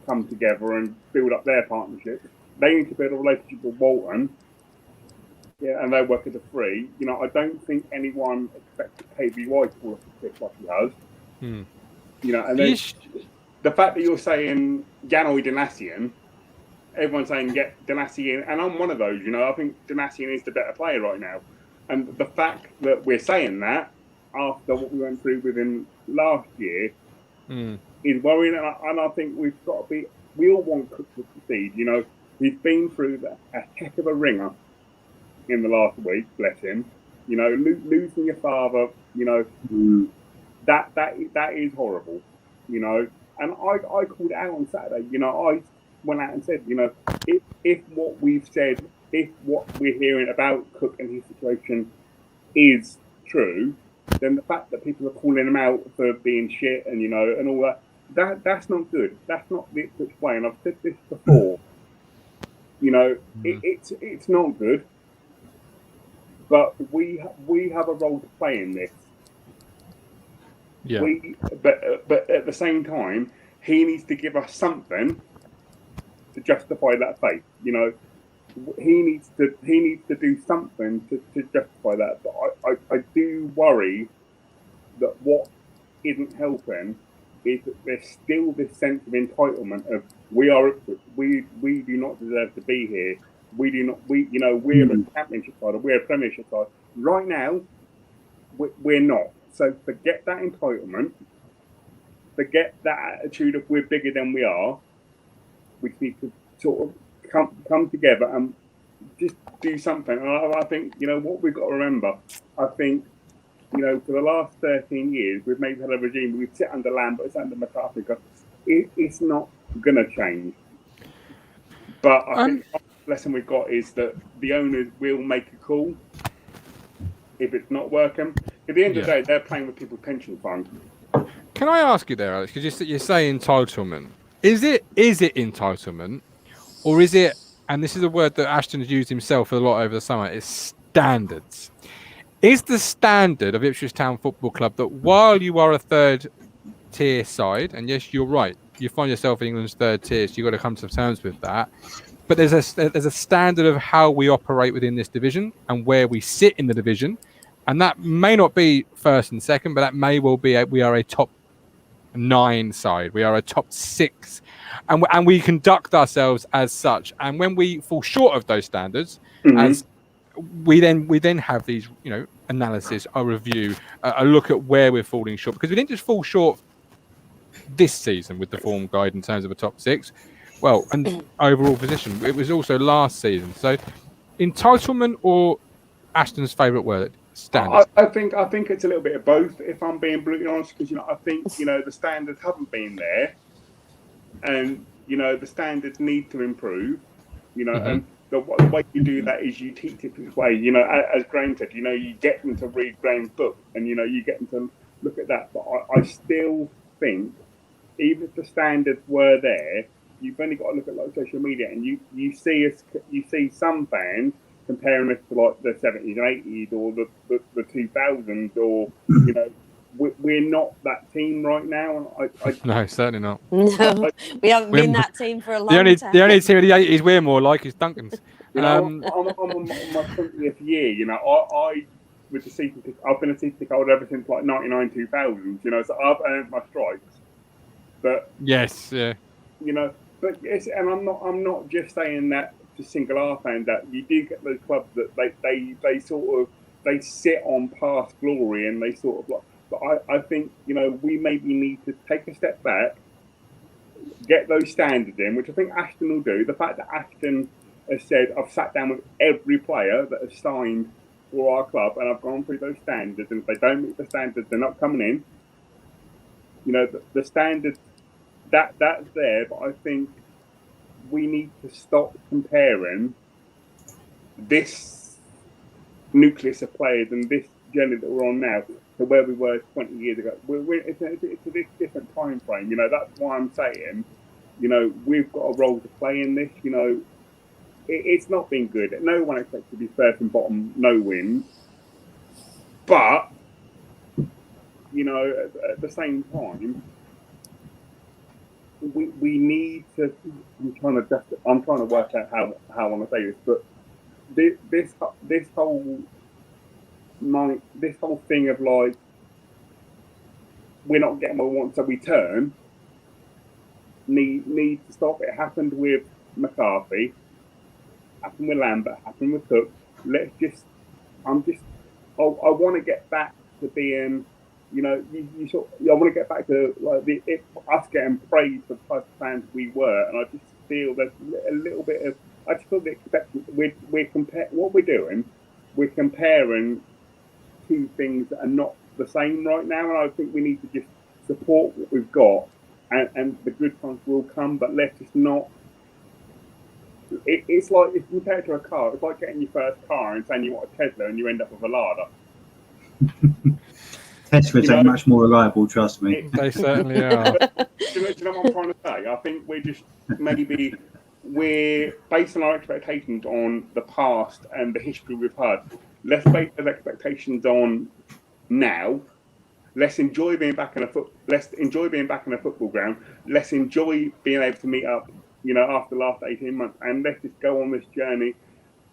come together and build up their partnership. They need to build a relationship with Walton. And they work as a three. I don't think anyone expects KBY to pull off the pitch like he has. And then the fact that you're saying Ganoi Donatian, everyone's saying get Donatian, and I'm one of those. I think Donatian is the better player right now. And the fact that we're saying that after what we went through with him last year is worrying. And I think we've got to be. We all want Cook to succeed. He's been through a heck of a ringer in the last week, bless him. Losing your father, that is horrible. And I called it out on Saturday. I went out and said, if what we've said, if what we're hearing about Cook and his situation is true, then the fact that people are calling him out for being shit and and all that's not good. That's not the Ipswich way. And I've said this before. It's not good. But we have a role to play in this. Yeah. But at the same time, he needs to give us something to justify that faith. He needs to do something to justify that. But I do worry that what isn't helping is that there's still this sense of entitlement of we do not deserve to be here. We do not. We're a championship side, or we're a premiership side. Right now, we're not. So forget that entitlement. Forget that attitude of we're bigger than we are. We need to sort of come together and just do something. And I think what we've got to remember. I think for the last 13 years, we've maybe had a regime. We sit under Lambert, it's under McCarthy. It's not going to change. But I think the lesson we've got is that the owners will make a call if it's not working. At the end of the day, they're playing with people's pension fund. Can I ask you there, Alex? Because you say entitlement. Is it entitlement, or is it? And this is a word that Ashton has used himself a lot over the summer. Is standards. Is the standard of Ipswich Town Football Club that while you are a third-tier side, and yes, you're right, you find yourself in England's third tier, so you've got to come to terms with that. But there's a standard of how we operate within this division and where we sit in the division, and that may not be first and second, but that may well be we are a top 9 side, we are a top 6, and we conduct ourselves as such. And when we fall short of those standards, as we then have these analysis, a review, a look at where we're falling short, because we didn't just fall short this season with the form guide in terms of a top 6. Well, and overall position. It was also last season. So, entitlement or Ashton's favourite word, standards. I think it's a little bit of both. If I'm being brutally honest, because I think the standards haven't been there, and the standards need to improve. And the way you do that is you teach it this way. As Graham said, you get them to read Graham's book, and you get them to look at that. But I still think, even if the standards were there, you've only got to look at social media, and you see some fans comparing us to like the 70s and 80s or the 2000s, or we're not that team right now. And no, certainly not. No, we haven't been that team for a long time. The only team of the 80s we're more like is Duncan's. I'm on my 20th year. I with the season ticket, I've been a season ticket holder ever since like 99, 2000. So I've earned my stripes. But yes, yeah. But yes, and I'm not just saying that to single our fans. That you do get those clubs that they sit on past glory, and they sort of like. But I think we maybe need to take a step back, get those standards in, which I think Ashton will do. The fact that Ashton has said, I've sat down with every player that has signed for our club, and I've gone through those standards, and if they don't meet the standards, they're not coming in. The standards. That's there, but I think we need to stop comparing this nucleus of players and this journey that we're on now to where we were 20 years ago. It's a different time frame. You know, that's why I'm saying, you know, we've got a role to play in this. You know, it's not been good. No one expects to be first and bottom, no wins. But, you know, at the same time, we need to. I'm trying to work out how I want to say this, but this whole thing of like, we're not getting what we want, so we turn. Need to stop. It happened with McCarthy. Happened with Lambert. Happened with Cook. I want to get back to being, you know, I want to get back to like us getting praised for the type of fans we were, and I just feel there's a little bit of. I just feel the expectation. What we're doing. We're comparing two things that are not the same right now, and I think we need to just support what we've got, and the good times will come. But let's just not. It's like if you compare it to a car, it's like getting your first car and saying you want a Tesla and you end up with a Lada. Teslas are much more reliable, trust me. They certainly are. Do you know what I'm trying to say? I think we're basing our expectations on the past and the history we've had. Let's base those expectations on now. Let's enjoy being back in a football ground. Let's enjoy being able to meet up, you know, after the last 18 months, and let's just go on this journey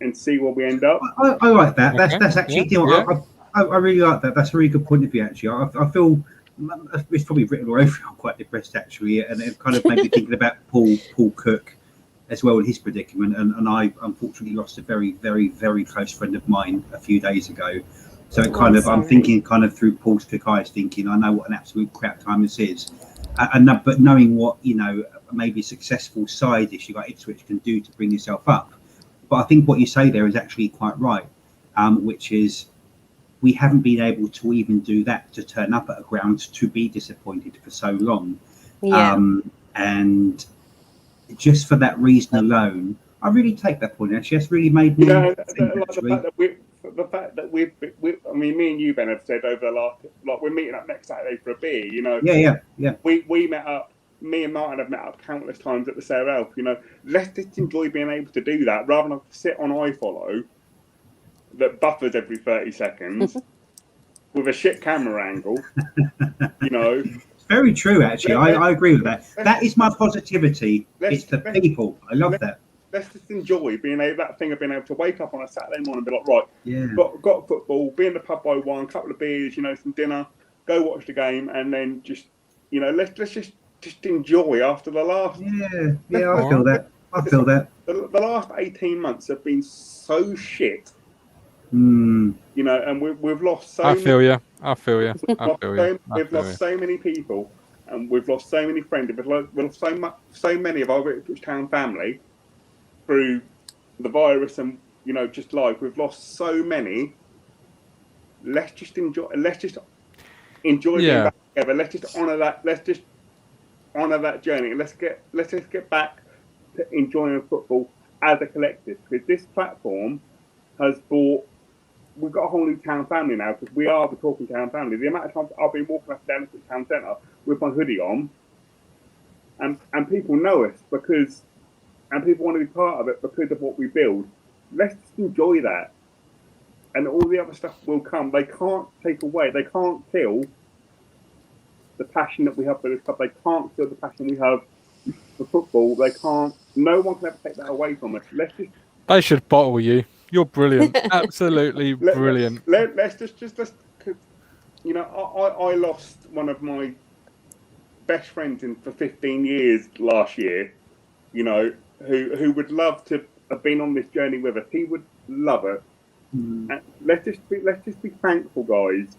and see where we end up. I like that. That's actually, you know, I really like that. That's a really good point of view, actually. I feel it's probably written all over. I'm quite depressed, actually, and it kind of made me thinking about Paul Cook as well in his predicament. And I unfortunately lost a very, very, very close friend of mine a few days ago. So it kind of, I'm thinking kind of through Paul's Cook eyes, thinking I know what an absolute crap time this is, but knowing what, you know, maybe a successful side issue like Ipswich can do to bring yourself up. But I think what you say there is actually quite right, which is we haven't been able to even do that, to turn up at a ground to be disappointed for so long. Yeah. And just for that reason alone, I really take that point. Actually, that's really made me think, the fact that we've I mean, me and you, Ben, have said over the last, like, we're meeting up next Saturday for a beer, you know. Yeah. We met up, me and Martin have met up countless times at the Sarah Elf, you know. Let's just enjoy being able to do that rather than sit on iFollow that buffers every 30 seconds with a shit camera angle, you know. It's very true, actually. I agree with that. That is my positivity. It's the people. I love that. Let's just enjoy being able to wake up on a Saturday morning and be like, right, yeah, got football, be in the pub by 1, couple of beers, you know, some dinner, go watch the game, and then just, you know, let's just enjoy after the last. Yeah, I feel that. The last 18 months have been so shit. You know, and we've lost so. I feel you. We've lost so many people, and we've lost so many friends. We've lost so many of our Ipswich Town family through the virus, and, you know, just life. We've lost so many. Let's just enjoy being back together. Let's just honour that journey, and let's just get back to enjoying football as a collective, because this platform has brought. We've got a whole new town family now, because we are the Talking Town family. The amount of times I've been walking up down to the town centre with my hoodie on, and people know us and people want to be part of it because of what we build. Let's just enjoy that, and all the other stuff will come. They can't take away. They can't kill the passion that we have for this club. They can't kill the passion we have for football. They can't. No one can ever take that away from us. They should bottle you. You're brilliant. Absolutely brilliant. Let's just you know, I lost one of my best friends for 15 years last year, you know, who would love to have been on this journey with us. He would love it. And let's just be thankful, guys,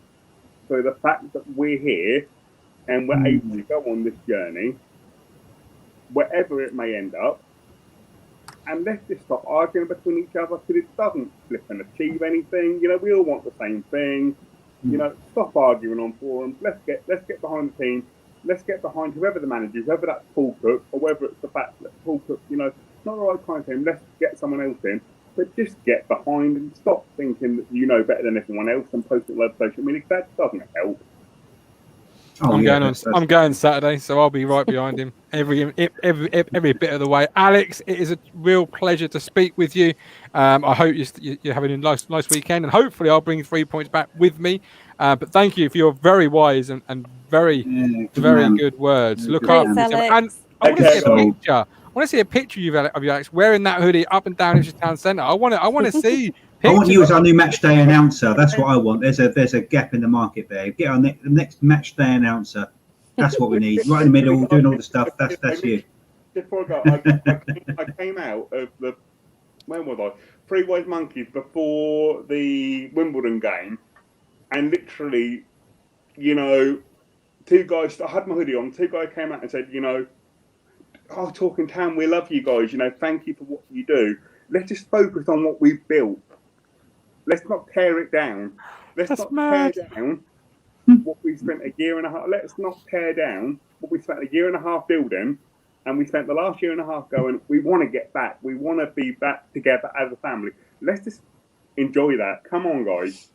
for the fact that we're here and we're able to go on this journey, wherever it may end up. And let's just stop arguing between each other, because it doesn't flip and achieve anything. You know, we all want the same thing. You know, stop arguing on forums. Let's get behind the team. Let's get behind whoever the manager is, whether that's Paul Cook or whether it's the fact that Paul Cook, you know, it's not the right kind of team. Let's get someone else in. but just get behind and stop thinking that you know better than everyone else and post it on social media. That doesn't help. Oh, I'm going Saturday, so I'll be right behind him every bit of the way. Alex, it is a real pleasure to speak with you. I hope you're having a nice weekend, and hopefully I'll bring 3 points back with me. But thank you for your very wise and very good words. Look after yourself. And I want to see a picture. I want to see a picture of you, Alex, wearing that hoodie up and down Ipswich Town Centre. I want to see. I want you as our new match day announcer. That's what I want. There's a gap in the market there. Get on the next match day announcer. That's what we need. Right in the middle, doing all the stuff. That's you. Before I go, I came out of the, when was I? Three Wise Monkeys before the Wimbledon game, and literally, two guys. I had my hoodie on. Two guys came out and said, "Oh, Talking Town, we love you guys. Thank you for what you do. Let's just focus on what we've built. Let's not tear it down. Let's not tear down what we spent a year and a half. Let's not tear down what we spent a year and a half building, and we spent the last year and a half going. We want to get back. We want to be back together as a family. Let's just enjoy that. Come on, guys."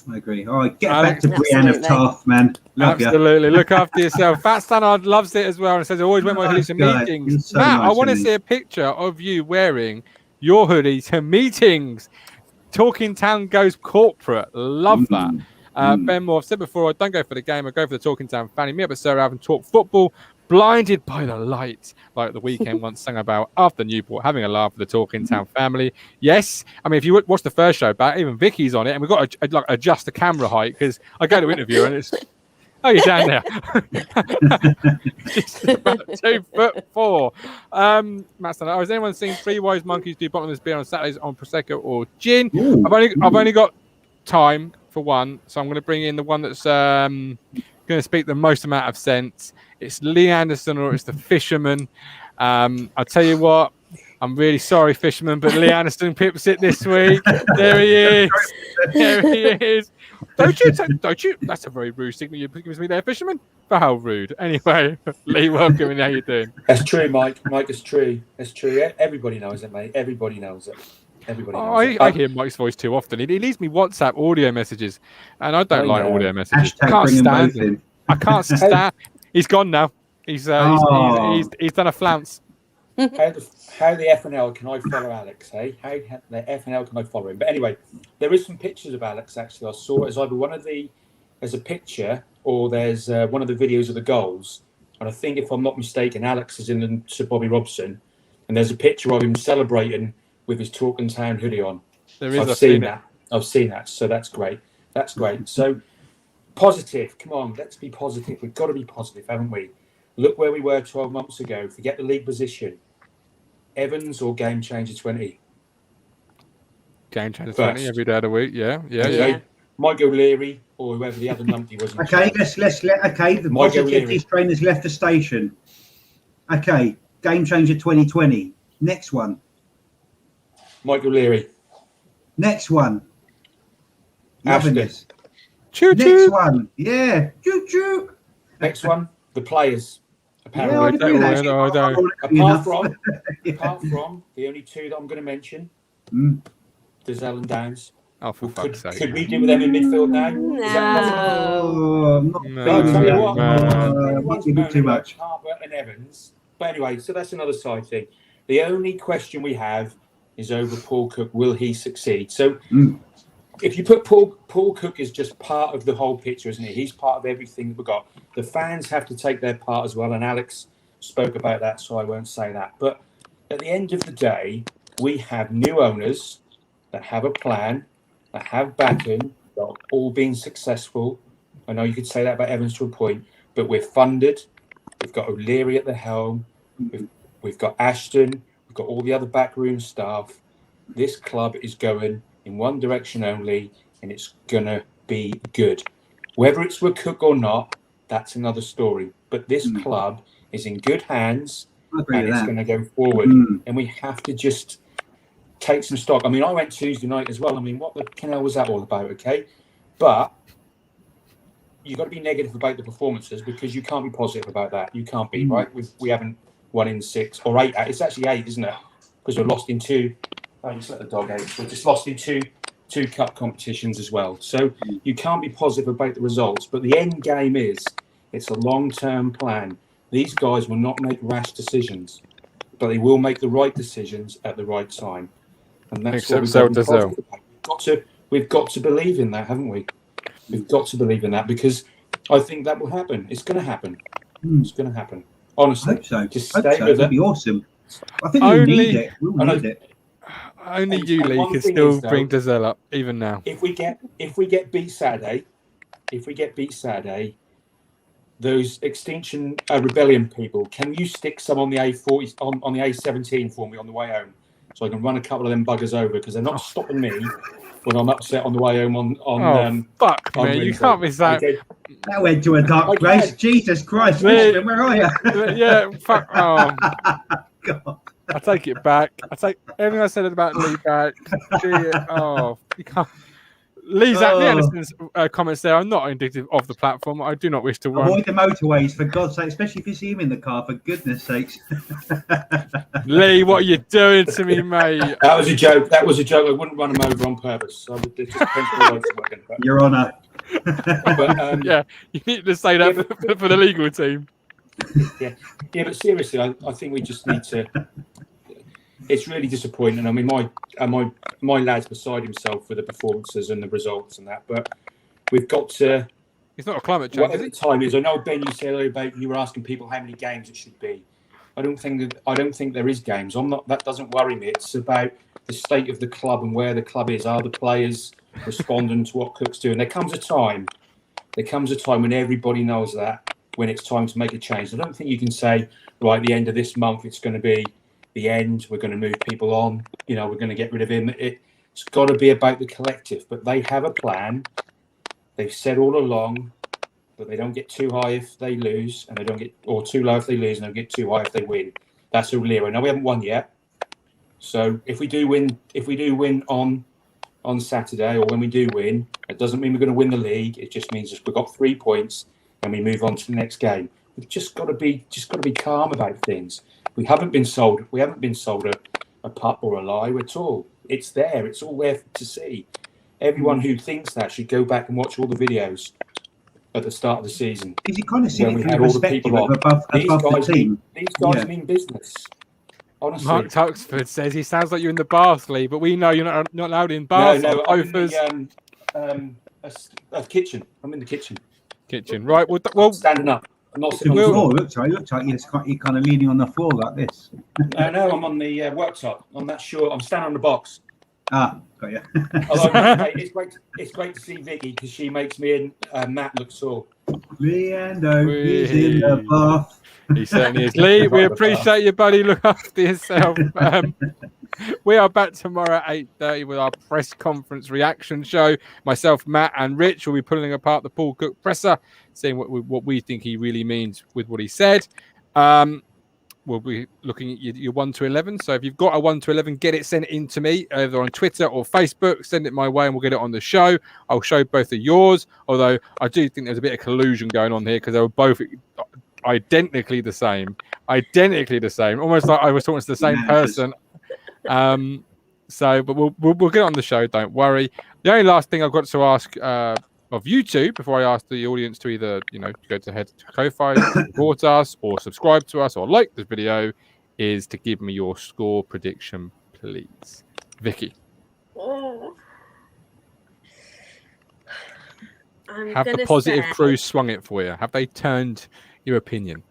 I agree. All right, get back to Brienne of Taft, man. Absolutely. Look after yourself. Fat Stannard loves it as well and says, I always wear my hoodies to meetings. So Matt, I want to see a picture of you wearing your hoodie to meetings. Talking Town goes corporate. Love that. Ben Moore, I've said before, I don't go for the game. I go for the Talking Town family. Me up with Sarah Alvin talk football. Blinded by the light, like the weekend once sang about after Newport, having a laugh with the Talking Town family. Yes, I mean, if you watch the first show back, even Vicky's on it, and we've got to adjust the camera height because I go to interview and it's, oh, you're down there. Just about 2'4". Matt, has anyone seen Three Wise Monkeys do bottomless beer on Saturdays on Prosecco or gin? I've only got time for one, so I'm going to bring in the one that's going to speak the most amount of sense. It's Lee Anderson or it's the Fisherman. I'll tell you what, I'm really sorry, Fisherman, but Lee Anderson pips it this week. There he is. There he is. Don't you? That's a very rude signal you're giving me there, Fisherman. For how rude. Anyway, Lee, welcome, and how you doing? That's true, Mike. Mike, it's true. It's true. Everybody knows it, mate. Everybody knows it. Everybody knows it. I hear Mike's voice too often. He leaves me WhatsApp audio messages, and I don't like audio messages. I can't stand him. I can't stand. He's gone now. He's done a flounce. How the FNL can I follow Alex? Hey, how the FNL can I follow him? But anyway, there is some pictures of Alex. Actually, I saw it as either there's a picture or there's one of the videos of the goals. And I think, if I'm not mistaken, Alex is in the Sir Bobby Robson, and there's a picture of him celebrating with his Talking Town hoodie on. I've seen that. So that's great. That's great. So positive. Come on, let's be positive. We've got to be positive, haven't we? Look where we were 12 months ago. Forget the league position. Evans or Game Changer 20? Game Changer 20 every day of the week. Yeah. Mike O'Leary or whoever the other numpty was. Okay, let's let. Okay, the positive trainers left the station. Okay, Game Changer 2020. Next one. Mike O'Leary. Next one. Loving this. Choo-choo. Next one. Yeah. Choo-choo. Next one. The players. Apparently. Apart from the only two that I'm going to mention, Dizelle and Downs. Oh, for fuck's sake. Could we do with them in midfield now? No. Too much. Harper and Evans. But anyway, so that's another side thing. The only question we have is over Paul Cook. Will he succeed? So if you put Paul Cook is just part of the whole picture, isn't he? He's part of everything that we've got. The fans have to take their part as well. And Alex spoke about that, so I won't say that. But at the end of the day, we have new owners that have a plan, that have backing, that have all been successful. I know you could say that about Evans to a point, but we're funded. We've got O'Leary at the helm. We've got Ashton. We've got all the other backroom staff. This club is going in one direction only, and it's going to be good. Whether it's with Cook or not, that's another story. But this club is in good hands, and it's going to go forward. And we have to just take some stock. I mean, I went Tuesday night as well. I mean, what the hell was that all about, okay? But you've got to be negative about the performances because you can't be positive about that. You can't be, right? We haven't won in 6 or 8. It's actually 8, isn't it? Because we've lost in 2. I just let the dog out. We've just lost in two cup competitions as well. So you can't be positive about the results. But the end game is it's a long-term plan. These guys will not make rash decisions, but they will make the right decisions at the right time. And that's what we've got to be positive about. We've got to believe in that, haven't we? We've got to believe in that because I think that will happen. It's going to happen. It's going to happen. Honestly. I hope so. Just stay with it. That'd be awesome. I think we'll need it. We'll need it. Only you, Lee, can still bring Dazelle up, even now. If we get beat Saturday, those Extinction Rebellion people, can you stick some on the A40 on the A17 for me on the way home, so I can run a couple of them buggers over because they're not stopping me when I'm upset on the way home fuck on me, you can't be saying that went to a dark place. Jesus Christ, Richard, where are you? Yeah, fuck. Oh. God. I take it back. I take everything I said about Lee back. You can't. Lee Anderson's comments there are not indicative of the platform. I do not wish to run. Avoid the motorways, for God's sake, especially if you see him in the car, for goodness sakes. Lee, what are you doing to me, mate? That was a joke. I wouldn't run him over on purpose. I would just Your Honour. But, yeah, you need to say that for the legal team. Yeah, but seriously, I think we just need to. It's really disappointing. I mean, my lad's beside himself with the performances and the results and that. But we've got to. It's not a climate change. Whatever the time is, I know Ben, you said earlier about you were asking people how many games it should be. I don't think there is games. That doesn't worry me. It's about the state of the club and where the club is. Are the players responding to what Cook's doing? There comes a time when everybody knows that. When it's time to make a change, I don't think you can say, right, at the end of this month, it's going to be the end. We're going to move people on. We're going to get rid of him. It's got to be about the collective. But they have a plan. They've said all along that they don't get too high if they lose, and they don't get or too low if they lose, and they don't get too high if they win. That's a Lero. Now we haven't won yet. So if we do win on Saturday, or when we do win, it doesn't mean we're going to win the league. It just means we've got 3 points. And we move on to the next game. We've just got to be calm about things. We haven't been sold a pup or a lie at all. It's there. It's all there to see. Everyone who thinks that should go back and watch all the videos at the start of the season. Is it kind of silly when we from had the all the people on? above the team? These guys mean business. Honestly. Mark Tuxford says he sounds like you're in the bath, Lee, but we know you're not allowed in baths. No, I'm in the kitchen. I'm in the kitchen. Right? Well, standing up. I'm not sitting on the floor. It looks like you're kind of leaning on the floor like this. No, I'm on the worktop. I'm not sure. I'm standing on the box. Ah, got you. It's great to see Vicky because she makes me and Matt look sore. Leando is in the bath. He certainly is. Lee, we appreciate you, buddy. Look after yourself. We are back tomorrow at 8:30 with our press conference reaction show. Myself, Matt, and Rich will be pulling apart the Paul Cook presser, seeing what we think he really means with what he said. We'll be looking at your 1 to 11. So if you've got a 1 to 11, get it sent in to me either on Twitter or Facebook. Send it my way and we'll get it on the show. I'll show both of yours, although I do think there's a bit of collusion going on here because they were both identically the same. Almost like I was talking to the same person. But we'll get on the show. Don't worry. The only last thing I've got to ask of you two before I ask the audience to either go to head to Ko-Fi, support us, or subscribe to us, or like this video, is to give me your score prediction, please. Vicky, have the positive crew swung it for you? Have they turned your opinion?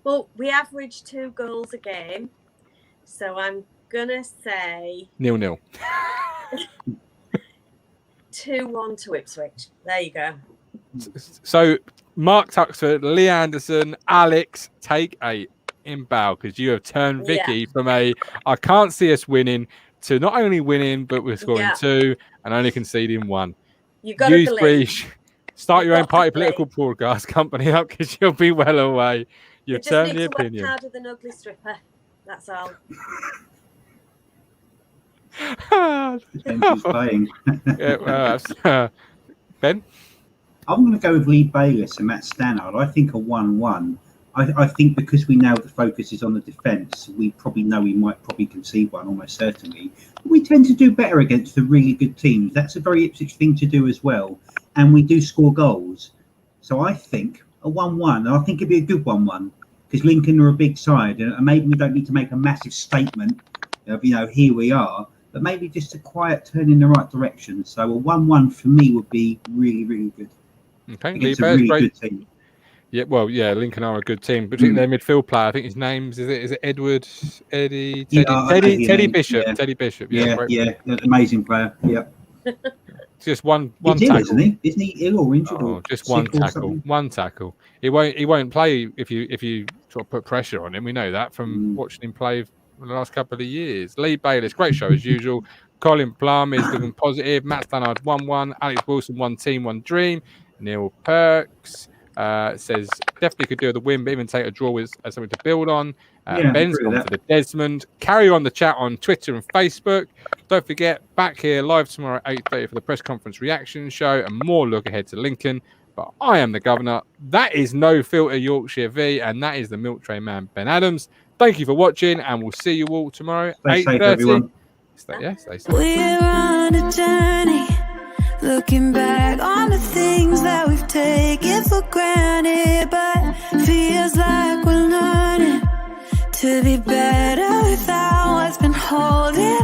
Well, we average 2 goals a game, so I'm gonna say 0-0. 2-1 to Ipswich. There you go. So Mark Tuxford, Lee Anderson, Alex, take 8 in bow because you have turned Vicky from I can't see us winning to not only winning, but we're scoring 2 and only conceding 1. You got to believe. Start your own party political broadcast company up because you'll be well away. You've turned the opinion. Work harder than ugly stripper. That's all. Ben? I'm going to go with Lee Bayliss and Matt Stannard. I think a 1-1 I think because we know the focus is on the defence, we probably know we might probably concede one almost certainly. But we tend to do better against the really good teams. That's a very Ipswich thing to do as well. And we do score goals. So I think a 1-1, and I think it'd be a good 1-1 because Lincoln are a big side, and maybe we don't need to make a massive statement of, here we are, but maybe just a quiet turn in the right direction. So a 1-1 for me would be really, really good. Okay, It's a really good team. Yeah, well, yeah, Lincoln are a good team, particularly their midfield player. I think his name's is it Edward, Teddy Bishop. Yeah. Teddy Bishop. Yeah, amazing player. Yeah. Just one He's tackle. Ill, isn't he? Isn't he ill or injured? Oh, just one tackle. One tackle. He won't play if you sort of put pressure on him. We know that from watching him play for the last couple of years. Lee Bayliss, great show as usual. Colin Plum is looking positive. Matt Stannard 1-1. Alex Wilson 1 team 1 dream. Neil Perks says definitely could do with a win, but even take a draw with something to build on. Ben's gone for the Desmond. Carry on the chat on Twitter and Facebook. Don't forget, back here live tomorrow at 8:30 for the press conference reaction show and more look ahead to Lincoln. But I am the governor. That is No Filter Yorkshire V, and that is the Milk Tray Man, Ben Adams. Thank you for watching, and we'll see you all tomorrow at 8:30. Safe, everyone. Stay safe. We're on a journey, looking back on the things that we've taken for granted, but feels like we're learning to be better without what's been holding